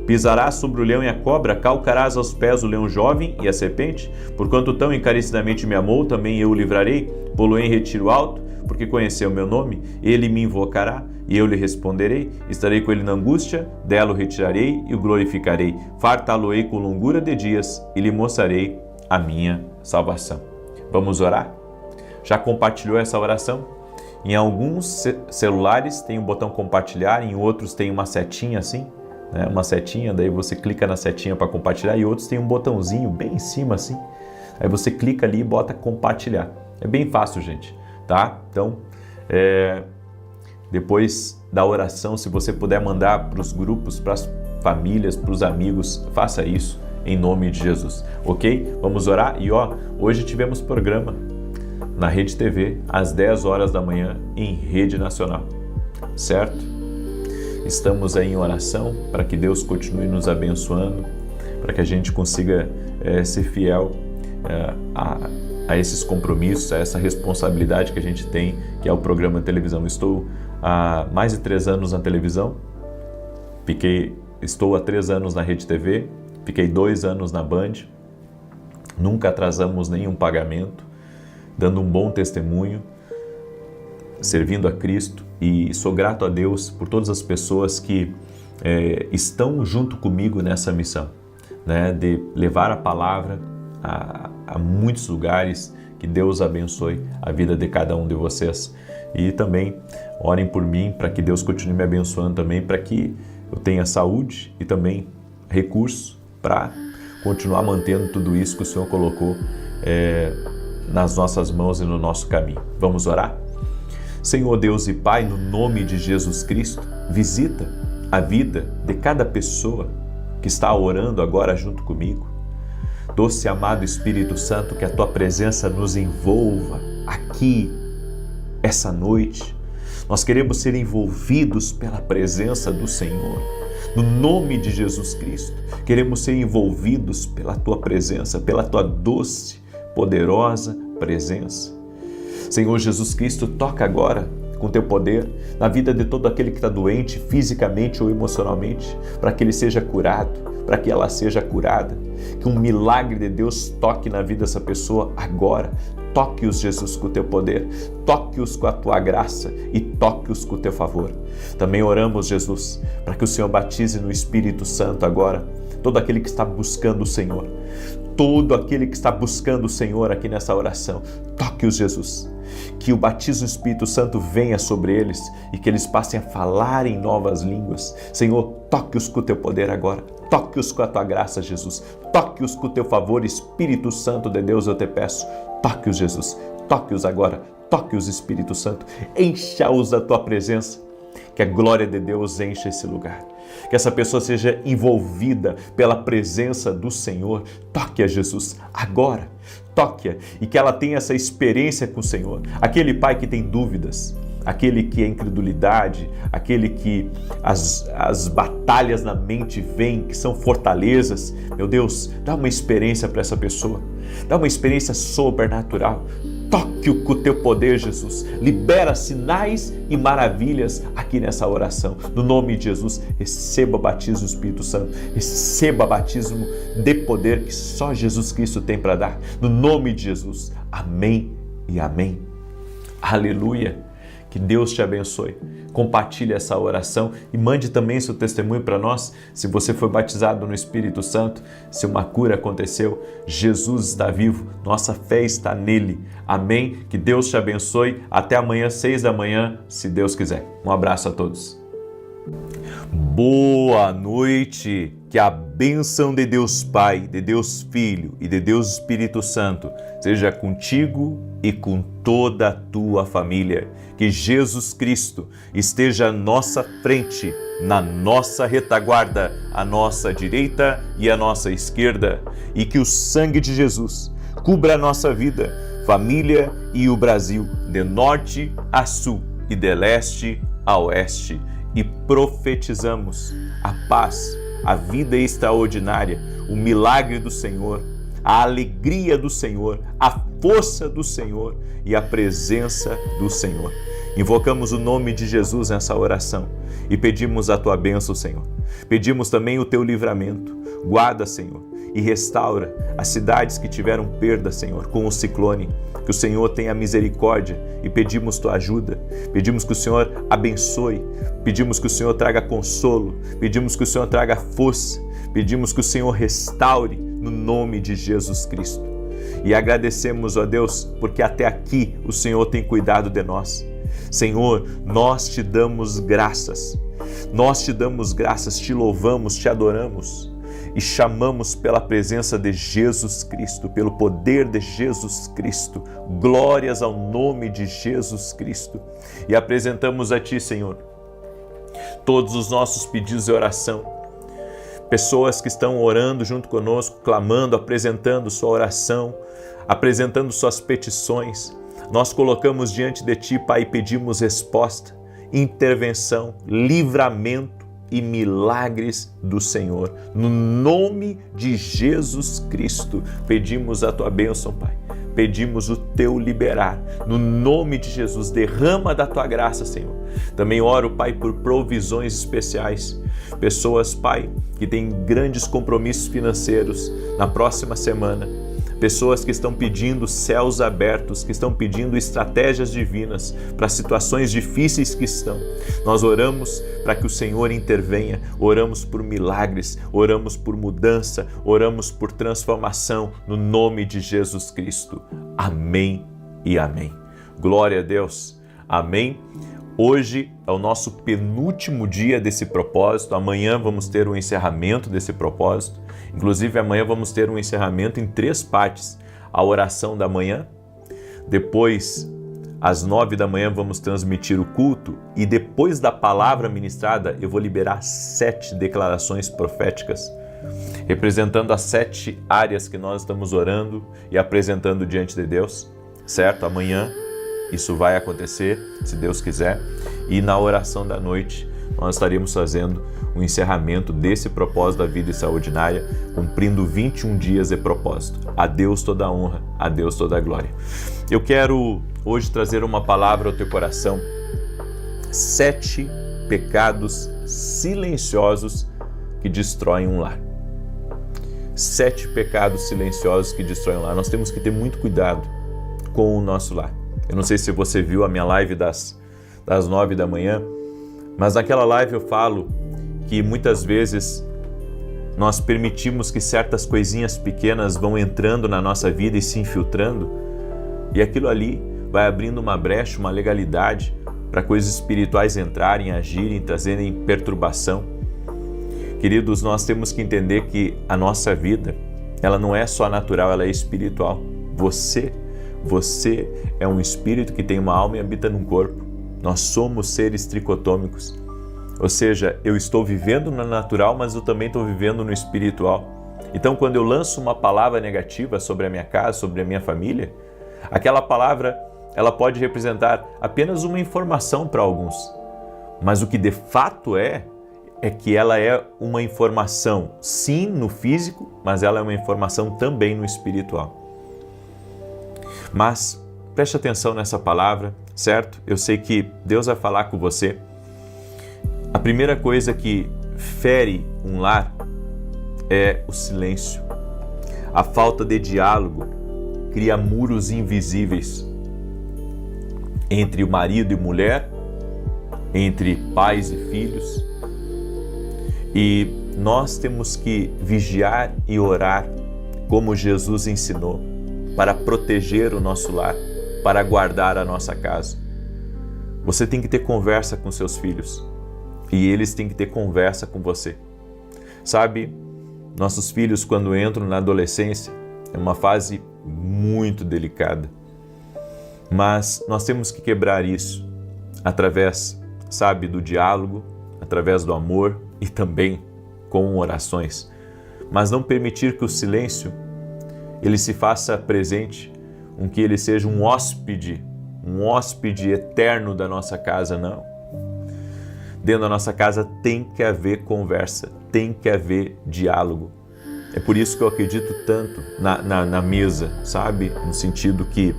Pisarás sobre o leão e a cobra, calcarás aos pés o leão jovem e a serpente. Porquanto tão encarecidamente me amou, também eu o livrarei, pô-lo-ei em retiro alto, porque conheceu o meu nome. Ele me invocará, e eu lhe responderei. Estarei com ele na angústia, dela o retirarei e o glorificarei. Fartá-lo-ei com longura de dias e lhe mostrarei a minha salvação. Vamos orar? Já compartilhou essa oração? Em alguns celulares tem o botão compartilhar, em outros tem uma setinha assim, né? Uma setinha, daí você clica na setinha para compartilhar, e outros tem um botãozinho bem em cima assim. Aí você clica ali e bota compartilhar. É bem fácil, gente, tá? Então, depois da oração, se você puder mandar para os grupos, para as famílias, para os amigos, faça isso em nome de Jesus, ok? Vamos orar? E hoje tivemos programa na Rede TV às 10 horas da manhã em Rede Nacional, certo? Estamos aí em oração para que Deus continue nos abençoando, para que a gente consiga ser fiel a esses compromissos, a essa responsabilidade que a gente tem, que é o programa de televisão. Estou há mais de 3 anos na televisão, estou há 3 anos na Rede TV, fiquei 2 anos na Band, nunca atrasamos nenhum pagamento, dando um bom testemunho, servindo a Cristo, e sou grato a Deus por todas as pessoas que estão junto comigo nessa missão, né, de levar a palavra a muitos lugares. Que Deus abençoe a vida de cada um de vocês. E também orem por mim para que Deus continue me abençoando também, para que eu tenha saúde e também recursos para continuar mantendo tudo isso que o Senhor colocou nas nossas mãos e no nosso caminho. Vamos orar? Senhor Deus e Pai, no nome de Jesus Cristo, visita a vida de cada pessoa que está orando agora junto comigo. Doce amado Espírito Santo, que a Tua presença nos envolva aqui essa noite. Nós queremos ser envolvidos pela presença do Senhor. No nome de Jesus Cristo, queremos ser envolvidos pela Tua presença, pela Tua doce, poderosa presença. Senhor Jesus Cristo, toca agora com Teu poder na vida de todo aquele que está doente, fisicamente ou emocionalmente, para que ele seja curado, para que ela seja curada. Que um milagre de Deus toque na vida dessa pessoa agora. Toque-os, Jesus, com o Teu poder, toque-os com a Tua graça e toque-os com o Teu favor. Também oramos, Jesus, para que o Senhor batize no Espírito Santo agora todo aquele que está buscando o Senhor. Todo aquele que está buscando o Senhor aqui nessa oração, toque-os, Jesus. Que o batismo do Espírito Santo venha sobre eles e que eles passem a falar em novas línguas. Senhor, toque-os com o Teu poder agora. Toque-os com a Tua graça, Jesus. Toque-os com o Teu favor, Espírito Santo de Deus, eu te peço. Toque-os, Jesus. Toque-os agora. Toque-os, Espírito Santo. Encha-os da Tua presença. Que a glória de Deus encha esse lugar. Que essa pessoa seja envolvida pela presença do Senhor. Toque-a, Jesus, agora. Toque-a e que ela tenha essa experiência com o Senhor. Aquele pai que tem dúvidas, aquele que é incredulidade, aquele que as batalhas na mente vêm, que são fortalezas. Meu Deus, dá uma experiência para essa pessoa. Dá uma experiência sobrenatural. Toque-o com o Teu poder, Jesus. Libera sinais e maravilhas aqui nessa oração. No nome de Jesus, receba batismo do Espírito Santo. Receba batismo de poder que só Jesus Cristo tem para dar. No nome de Jesus. Amém e amém. Aleluia. Que Deus te abençoe. Compartilhe essa oração e mande também seu testemunho para nós. Se você foi batizado no Espírito Santo, se uma cura aconteceu, Jesus está vivo, nossa fé está nele. Amém? Que Deus te abençoe. Até amanhã, 6 da manhã, se Deus quiser. Um abraço a todos. Boa noite. Que a bênção de Deus Pai, de Deus Filho e de Deus Espírito Santo seja contigo e com toda a tua família. Que Jesus Cristo esteja à nossa frente, na nossa retaguarda, à nossa direita e à nossa esquerda. E que o sangue de Jesus cubra a nossa vida, família e o Brasil, de norte a sul e de leste a oeste. E profetizamos a paz, a vida extraordinária, o milagre do Senhor, a alegria do Senhor, a força do Senhor e a presença do Senhor. Invocamos o nome de Jesus nessa oração e pedimos a Tua bênção, Senhor. Pedimos também o Teu livramento. Guarda, Senhor, e restaura as cidades que tiveram perda, Senhor, com o ciclone. Que o Senhor tenha misericórdia e pedimos Tua ajuda. Pedimos que o Senhor abençoe. Pedimos que o Senhor traga consolo. Pedimos que o Senhor traga força. Pedimos que o Senhor restaure no nome de Jesus Cristo. E agradecemos, ó Deus, porque até aqui o Senhor tem cuidado de nós. Senhor, nós Te damos graças. Nós Te damos graças, Te louvamos, Te adoramos. E chamamos pela presença de Jesus Cristo, pelo poder de Jesus Cristo. Glórias ao nome de Jesus Cristo. E apresentamos a Ti, Senhor, todos os nossos pedidos de oração. Pessoas que estão orando junto conosco, clamando, apresentando sua oração, apresentando suas petições. Nós colocamos diante de Ti, Pai, e pedimos resposta, intervenção, livramento e milagres do Senhor. No nome de Jesus Cristo, pedimos a Tua bênção, Pai. Pedimos o Teu liberar. No nome de Jesus, derrama da Tua graça, Senhor. Também oro, Pai, por provisões especiais. Pessoas, Pai, que têm grandes compromissos financeiros na próxima semana. Pessoas que estão pedindo céus abertos, que estão pedindo estratégias divinas para situações difíceis que estão. Nós oramos para que o Senhor intervenha, oramos por milagres, oramos por mudança, oramos por transformação no nome de Jesus Cristo. Amém e amém. Glória a Deus. Amém. Hoje é o nosso penúltimo dia desse propósito. Amanhã vamos ter o encerramento desse propósito. Inclusive, amanhã vamos ter um encerramento em 3 partes. A oração da manhã, depois, às 9 da manhã, vamos transmitir o culto e depois da palavra ministrada, eu vou liberar 7 declarações proféticas, representando as 7 áreas que nós estamos orando e apresentando diante de Deus, certo? Amanhã, Isso vai acontecer, se Deus quiser. E na oração da noite, nós estaremos fazendo o encerramento desse propósito da vida extraordinária, cumprindo 21 dias de propósito. A Deus toda a honra, a Deus toda a glória. Eu quero hoje trazer uma palavra ao teu coração. 7 pecados silenciosos que destroem um lar. 7 pecados silenciosos que destroem um lar. Nós temos que ter muito cuidado com o nosso lar. Eu não sei se você viu a minha live das 9 da manhã, mas naquela live eu falo que muitas vezes nós permitimos que certas coisinhas pequenas vão entrando na nossa vida e se infiltrando, e aquilo ali vai abrindo uma brecha, uma legalidade para coisas espirituais entrarem, agirem, trazerem perturbação. Queridos, nós temos que entender que a nossa vida, ela não é só natural, ela é espiritual. Você é um espírito que tem uma alma e habita num corpo. Nós somos seres tricotômicos. Ou seja, eu estou vivendo no natural, mas eu também estou vivendo no espiritual. Então, quando eu lanço uma palavra negativa sobre a minha casa, sobre a minha família, aquela palavra, ela pode representar apenas uma informação para alguns. Mas o que de fato é que ela é uma informação, sim, no físico, mas ela é uma informação também no espiritual. Mas preste atenção nessa palavra, certo? Eu sei que Deus vai falar com você. A primeira coisa que fere um lar é o silêncio. A falta de diálogo cria muros invisíveis entre o marido e mulher, entre pais e filhos. E nós temos que vigiar e orar como Jesus ensinou, para proteger o nosso lar, para guardar a nossa casa. Você tem que ter conversa com seus filhos e eles têm que ter conversa com você. Sabe, nossos filhos, quando entram na adolescência, é uma fase muito delicada, mas nós temos que quebrar isso através, sabe, do diálogo, através do amor e também com orações, mas não permitir que o silêncio ele se faça presente, que ele seja um hóspede eterno da nossa casa, não. Dentro da nossa casa tem que haver conversa, tem que haver diálogo. É por isso que eu acredito tanto na mesa, sabe? No sentido que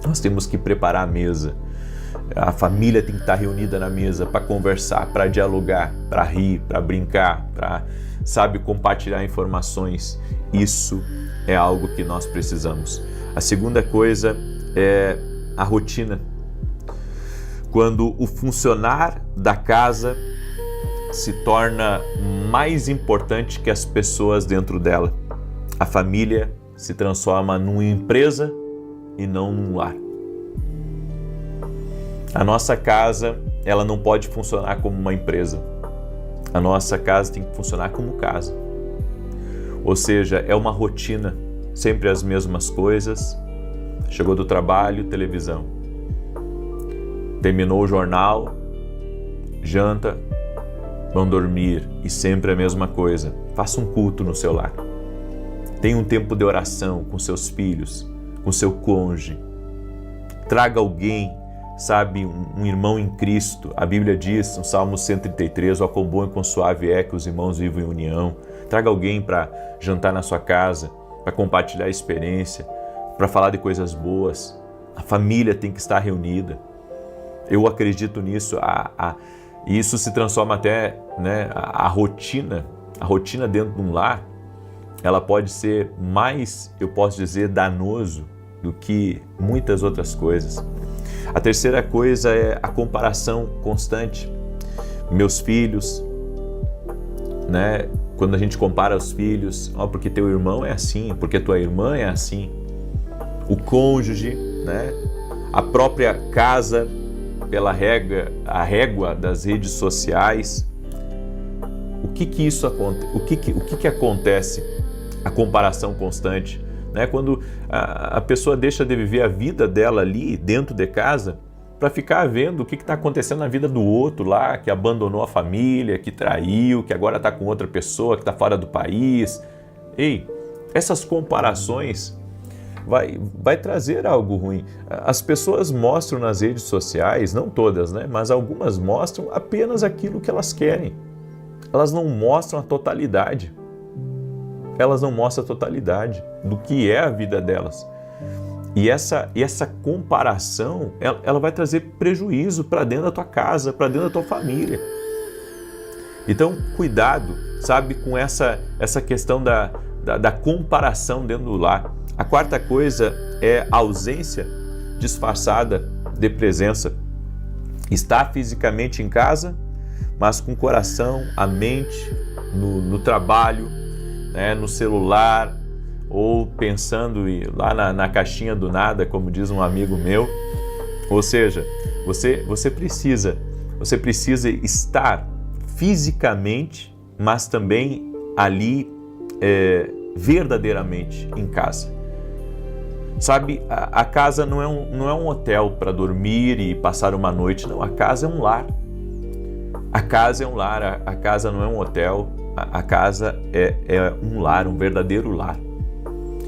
nós temos que preparar a mesa. A família tem que estar reunida na mesa para conversar, para dialogar, para rir, para brincar, para, sabe, compartilhar informações. Isso é algo que nós precisamos. A segunda coisa é a rotina. Quando o funcionar da casa se torna mais importante que as pessoas dentro dela. A família se transforma numa empresa e não num lar. A nossa casa, ela não pode funcionar como uma empresa. A nossa casa tem que funcionar como casa. Ou seja, é uma rotina, sempre as mesmas coisas. Chegou do trabalho, televisão. Terminou o jornal, janta, vão dormir e sempre a mesma coisa. Faça um culto no seu lar. Tenha um tempo de oração com seus filhos, com seu cônjuge. Traga alguém, sabe, um irmão em Cristo. A Bíblia diz, no Salmo 133, ó quão bom e quão suave é que os irmãos vivam em união. Traga alguém para jantar na sua casa, para compartilhar a experiência, para falar de coisas boas. A família tem que estar reunida. Eu acredito nisso. E isso se transforma até, né, a rotina dentro de um lar, ela pode ser mais, eu posso dizer, danoso do que muitas outras coisas. A terceira coisa é a comparação constante. Meus filhos, né? Quando a gente compara os filhos, porque teu irmão é assim, porque tua irmã é assim. O cônjuge, né? A própria casa, pela régua das redes sociais. O que isso acontece? O que acontece? A comparação constante, né? Quando a pessoa deixa de viver a vida dela ali dentro de casa para ficar vendo o que está acontecendo na vida do outro lá, que abandonou a família, que traiu, que agora está com outra pessoa, que está fora do país. Ei, essas comparações, vai trazer algo ruim. As pessoas mostram nas redes sociais, não todas, né? Mas algumas mostram apenas aquilo que elas querem. Elas não mostram a totalidade. Elas não mostram a totalidade do que é a vida delas. E essa comparação, ela vai trazer prejuízo para dentro da tua casa, para dentro da tua família. Então, cuidado, sabe, com essa questão da comparação dentro do lar. A quarta coisa é a ausência disfarçada de presença. Está fisicamente em casa, mas com o coração, a mente, no trabalho, né, no celular, ou pensando lá na caixinha do nada, como diz um amigo meu. Ou seja, você precisa estar fisicamente, mas também ali verdadeiramente em casa. Sabe, a casa não é um hotel para dormir e passar uma noite, não. A casa é um lar. A casa é um lar, a casa não é um hotel, a casa é um lar, um verdadeiro lar.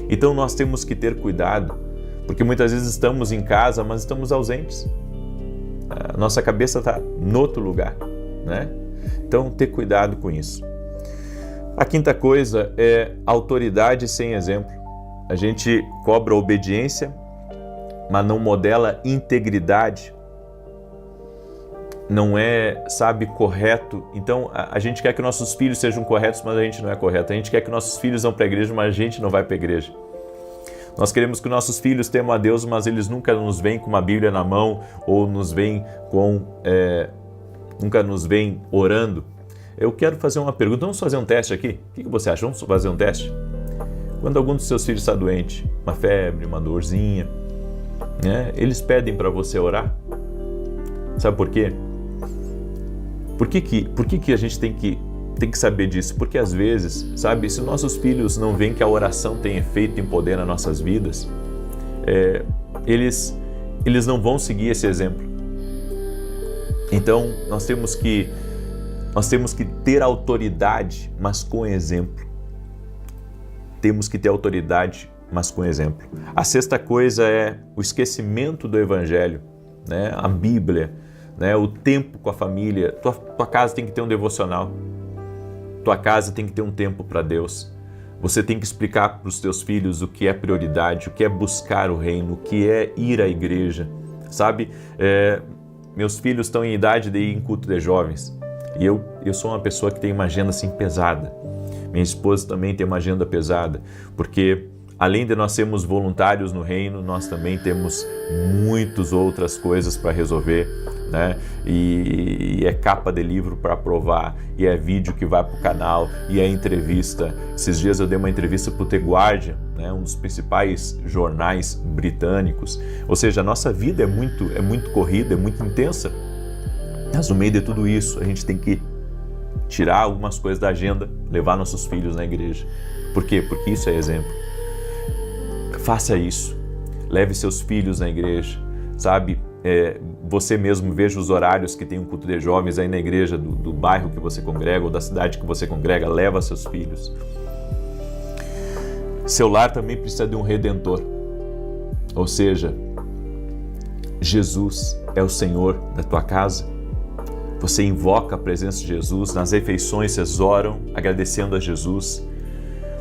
Então nós temos que ter cuidado, porque muitas vezes estamos em casa, mas estamos ausentes. A nossa cabeça está em outro lugar, né? Então, ter cuidado com isso. A quinta coisa é autoridade sem exemplo. A gente cobra obediência, mas não modela integridade. Não é, sabe, correto. Então, a gente quer que nossos filhos sejam corretos, mas a gente não é correto. A gente quer que nossos filhos vão para a igreja, mas a gente não vai para a igreja. Nós queremos que nossos filhos temam a Deus, mas eles nunca nos veem com uma Bíblia na mão ou nunca nos veem orando. Eu quero fazer uma pergunta. Vamos fazer um teste aqui? O que você acha? Vamos fazer um teste? Quando algum dos seus filhos está doente, uma febre, uma dorzinha, né, eles pedem para você orar. Sabe por quê? Por que a gente tem que saber disso? Porque às vezes, sabe, se nossos filhos não veem que a oração tem efeito e poder nas nossas vidas, eles não vão seguir esse exemplo. Então, nós temos que ter autoridade, mas com exemplo. Temos que ter autoridade, mas com exemplo. A sexta coisa é o esquecimento do Evangelho, né? A Bíblia, né? O tempo com a família. Tua casa tem que ter um devocional. Tua casa tem que ter um tempo para Deus. Você tem que explicar para os teus filhos o que é prioridade, o que é buscar o reino, o que é ir à igreja. Sabe, meus filhos estão em idade de ir em culto de jovens. E eu sou uma pessoa que tem uma agenda assim pesada. Minha esposa também tem uma agenda pesada, porque além de nós sermos voluntários no reino, nós também temos muitas outras coisas para resolver, né? E é capa de livro para aprovar, e é vídeo que vai para o canal, e é entrevista. Esses dias eu dei uma entrevista para o The Guardian, né? Um dos principais jornais britânicos. Ou seja, a nossa vida é muito corrida, é muito intensa. Mas no meio de tudo isso, a gente tem que tirar algumas coisas da agenda, levar nossos filhos na igreja. Por quê? Porque isso é exemplo. Faça isso. Leve seus filhos na igreja, sabe? Você mesmo veja os horários que tem um culto de jovens aí na igreja do bairro que você congrega ou da cidade que você congrega. Leva seus filhos. Seu lar também precisa de um redentor. Ou seja, Jesus é o Senhor da tua casa. Você invoca a presença de Jesus, nas refeições vocês oram agradecendo a Jesus.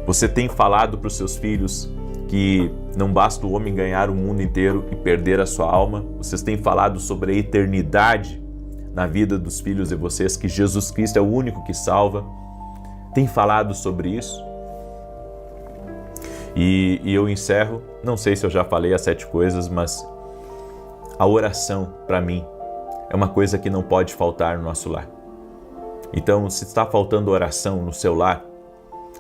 Você tem falado para os seus filhos que não basta o homem ganhar o mundo inteiro e perder a sua alma. Vocês têm falado sobre a eternidade na vida dos filhos de vocês, que Jesus Cristo é o único que salva. Tem falado sobre isso? E eu encerro, não sei se eu já falei as 7 coisas, mas a oração, para mim, é uma coisa que não pode faltar no nosso lar. Então, se está faltando oração no seu lar,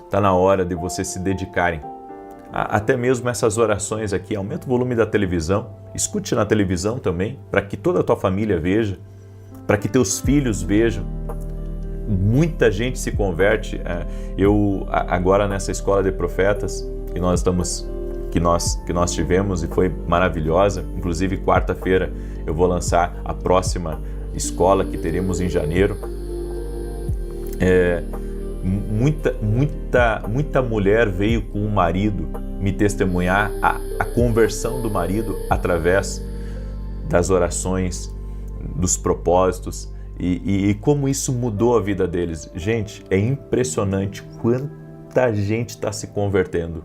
está na hora de vocês se dedicarem. Até mesmo essas orações aqui, aumenta o volume da televisão, escute na televisão também, para que toda a tua família veja, para que teus filhos vejam. Muita gente se converte. Eu, agora nessa escola de profetas, que nós tivemos e foi maravilhosa, inclusive quarta-feira eu vou lançar a próxima escola que teremos em janeiro. Muita mulher veio com um marido me testemunhar a conversão do marido através das orações, dos propósitos e como isso mudou a vida deles. Gente, é impressionante quanta gente está se convertendo,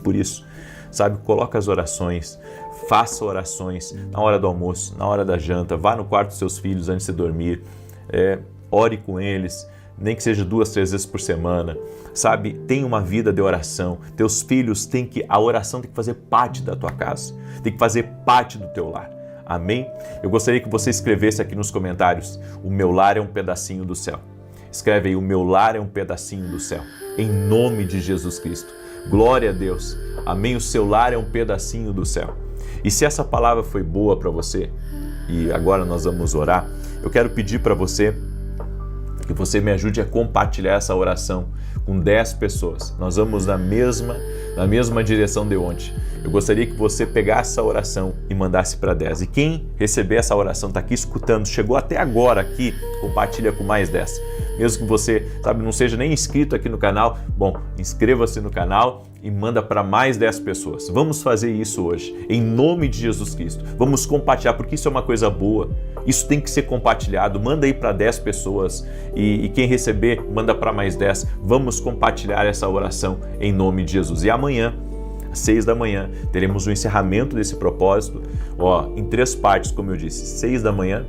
Por isso, sabe, coloca as orações, faça orações na hora do almoço, na hora da janta, vá no quarto dos seus filhos antes de dormir, ore com eles, nem que seja 2, 3 vezes por semana, sabe? Tenha uma vida de oração. Teus filhos a oração tem que fazer parte da tua casa, tem que fazer parte do teu lar. Amém? Eu gostaria que você escrevesse aqui nos comentários: o meu lar é um pedacinho do céu. Escreve aí: o meu lar é um pedacinho do céu. Em nome de Jesus Cristo. Glória a Deus. Amém? O seu lar é um pedacinho do céu. E se essa palavra foi boa para você, e agora nós vamos orar, eu quero pedir para você que você me ajude a compartilhar essa oração com 10 pessoas. Nós vamos na mesma direção de ontem. Eu gostaria que você pegasse essa oração e mandasse para 10. E quem receber essa oração, está aqui escutando, chegou até agora aqui, compartilha com mais 10. Mesmo que você, não seja nem inscrito aqui no canal, inscreva-se no canal e manda para mais 10 pessoas. Vamos fazer isso hoje, em nome de Jesus Cristo. Vamos compartilhar, porque isso é uma coisa boa. Isso tem que ser compartilhado. Manda aí para 10 pessoas e quem receber, manda para mais 10. Vamos compartilhar essa oração em nome de Jesus. E amanhã, às 6 da manhã, teremos o encerramento desse propósito, em 3 partes, como eu disse. 6 da manhã,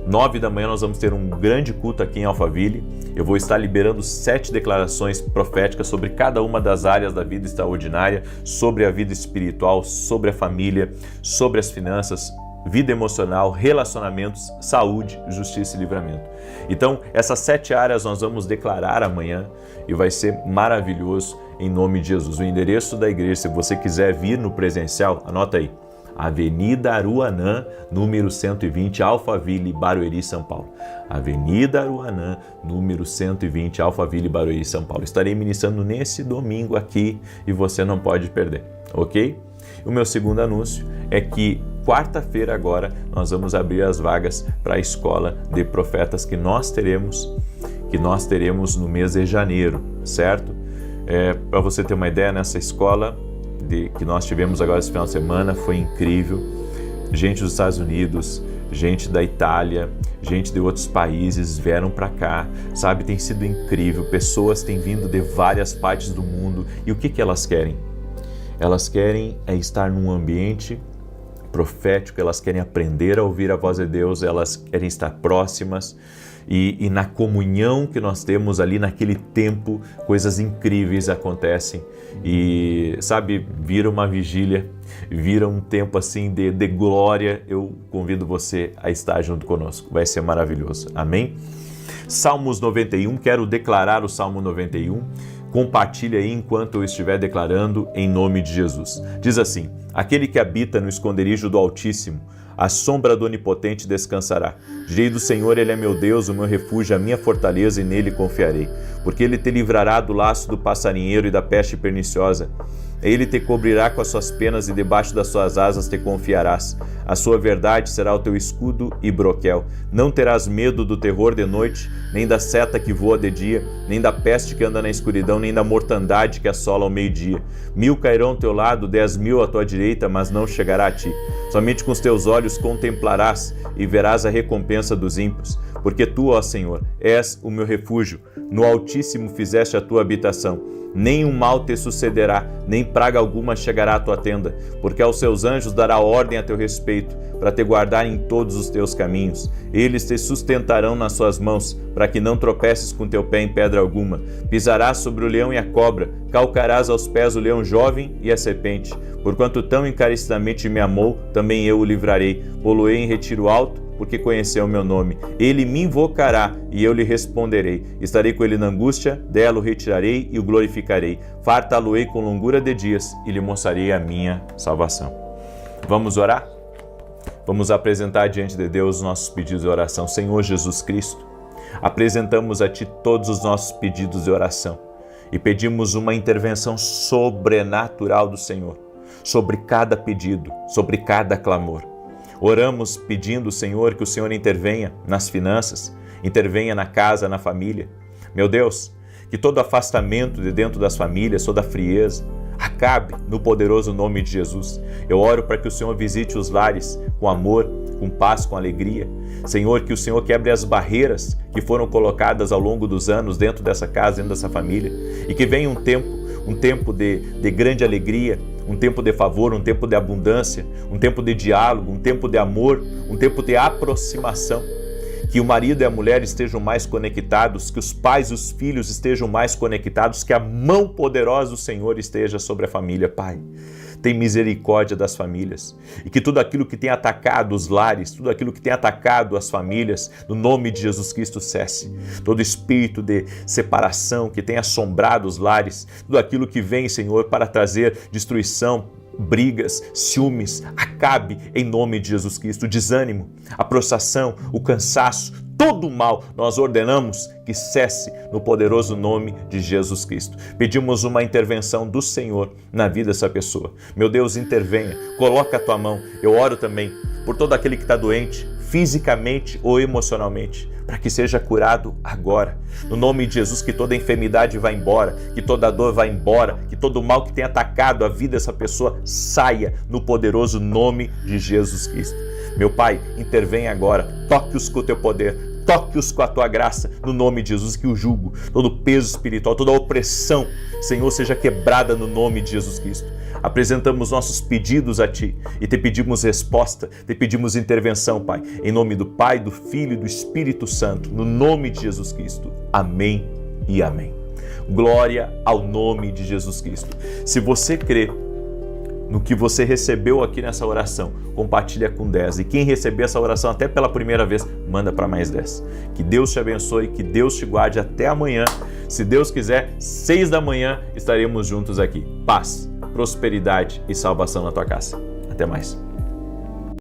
9 da manhã nós vamos ter um grande culto aqui em Alphaville. Eu vou estar liberando 7 declarações proféticas sobre cada uma das áreas da vida extraordinária, sobre a vida espiritual, sobre a família, sobre as finanças, vida emocional, relacionamentos, saúde, justiça e livramento. Então, essas 7 áreas nós vamos declarar amanhã e vai ser maravilhoso em nome de Jesus. O endereço da igreja, se você quiser vir no presencial, anota aí: Avenida Aruanã, número 120, Alphaville, Barueri, São Paulo. Avenida Aruanã, número 120, Alphaville, Barueri, São Paulo. Estarei ministrando nesse domingo aqui e você não pode perder, ok? O meu segundo anúncio é que quarta-feira agora nós vamos abrir as vagas para a escola de profetas que nós teremos no mês de janeiro, certo? Para você ter uma ideia, nessa escola que nós tivemos agora esse final de semana foi incrível. Gente dos Estados Unidos, gente da Itália, gente de outros países vieram para cá, sabe? Tem sido incrível. Pessoas têm vindo de várias partes do mundo. E o que elas querem? Elas querem estar num ambiente profético, elas querem aprender a ouvir a voz de Deus, elas querem estar próximas e na comunhão que nós temos ali naquele tempo, coisas incríveis acontecem e, sabe, vira uma vigília, vira um tempo assim de glória. Eu convido você a estar junto conosco, vai ser maravilhoso, amém? Salmos 91, quero declarar o Salmo 91, compartilhe aí enquanto eu estiver declarando em nome de Jesus. Diz assim: aquele que habita no esconderijo do Altíssimo, à sombra do Onipotente descansará. Direi do Senhor, Ele é meu Deus, o meu refúgio, a minha fortaleza, e nele confiarei. Porque Ele te livrará do laço do passarinheiro e da peste perniciosa. Ele te cobrirá com as suas penas e debaixo das suas asas te confiarás. A sua verdade será o teu escudo e broquel. Não terás medo do terror de noite, nem da seta que voa de dia, nem da peste que anda na escuridão, nem da mortandade que assola ao meio-dia. 1000 cairão ao teu lado, 10.000 à tua direita, mas não chegará a ti. Somente com os teus olhos contemplarás e verás a recompensa dos ímpios. Porque tu, ó Senhor, és o meu refúgio. No Altíssimo fizeste a tua habitação. Nenhum mal te sucederá, nem praga alguma chegará à tua tenda, porque aos seus anjos dará ordem a teu respeito, para te guardar em todos os teus caminhos. Eles te sustentarão nas suas mãos, para que não tropeces com teu pé em pedra alguma. Pisarás sobre o leão e a cobra, calcarás aos pés o leão jovem e a serpente. Porquanto tão encarecidamente me amou, também eu o livrarei. Pô-lo-ei em retiro alto, porque conheceu o meu nome. Ele me invocará e eu lhe responderei. Estarei com ele na angústia, dela o retirarei e o glorificarei. Fartá-lo-ei com longura de dias e lhe mostrarei a minha salvação. Vamos orar? Vamos apresentar diante de Deus os nossos pedidos de oração. Senhor Jesus Cristo, apresentamos a Ti todos os nossos pedidos de oração e pedimos uma intervenção sobrenatural do Senhor sobre cada pedido, sobre cada clamor. Oramos pedindo, Senhor, que o Senhor intervenha nas finanças, intervenha na casa, na família. Meu Deus, que todo afastamento de dentro das famílias, toda frieza, acabe no poderoso nome de Jesus. Eu oro para que o Senhor visite os lares com amor, com paz, com alegria. Senhor, que o Senhor quebre as barreiras que foram colocadas ao longo dos anos dentro dessa casa, dentro dessa família, e que venha um tempo de grande alegria, um tempo de favor, um tempo de abundância, um tempo de diálogo, um tempo de amor, um tempo de aproximação. Que o marido e a mulher estejam mais conectados, que os pais e os filhos estejam mais conectados, que a mão poderosa do Senhor esteja sobre a família. Pai, tem misericórdia das famílias e que tudo aquilo que tem atacado os lares, tudo aquilo que tem atacado as famílias, no nome de Jesus Cristo cesse. Todo espírito de separação que tem assombrado os lares, tudo aquilo que vem, Senhor, para trazer destruição, brigas, ciúmes, acabe em nome de Jesus Cristo. O desânimo, a prostração, o cansaço, todo o mal, nós ordenamos que cesse no poderoso nome de Jesus Cristo. Pedimos uma intervenção do Senhor na vida dessa pessoa. Meu Deus, intervenha, coloca a tua mão. Eu oro também por todo aquele que está doente, fisicamente ou emocionalmente, para que seja curado agora. No nome de Jesus, que toda enfermidade vá embora, que toda dor vá embora, que todo mal que tem atacado a vida dessa pessoa saia no poderoso nome de Jesus Cristo. Meu Pai, intervém agora, toque-os com o teu poder, toque-os com a tua graça, no nome de Jesus, que o jugo, todo o peso espiritual, toda a opressão, Senhor, seja quebrada no nome de Jesus Cristo. Apresentamos nossos pedidos a Ti e Te pedimos resposta, Te pedimos intervenção, Pai, em nome do Pai, do Filho e do Espírito Santo, no nome de Jesus Cristo. Amém e amém. Glória ao nome de Jesus Cristo. Se você crê no que você recebeu aqui nessa oração, compartilha com 10. E quem receber essa oração até pela primeira vez, manda para mais 10. Que Deus te abençoe, que Deus te guarde até amanhã. Se Deus quiser, 6 da manhã estaremos juntos aqui. Paz, prosperidade e salvação na tua casa. Até mais.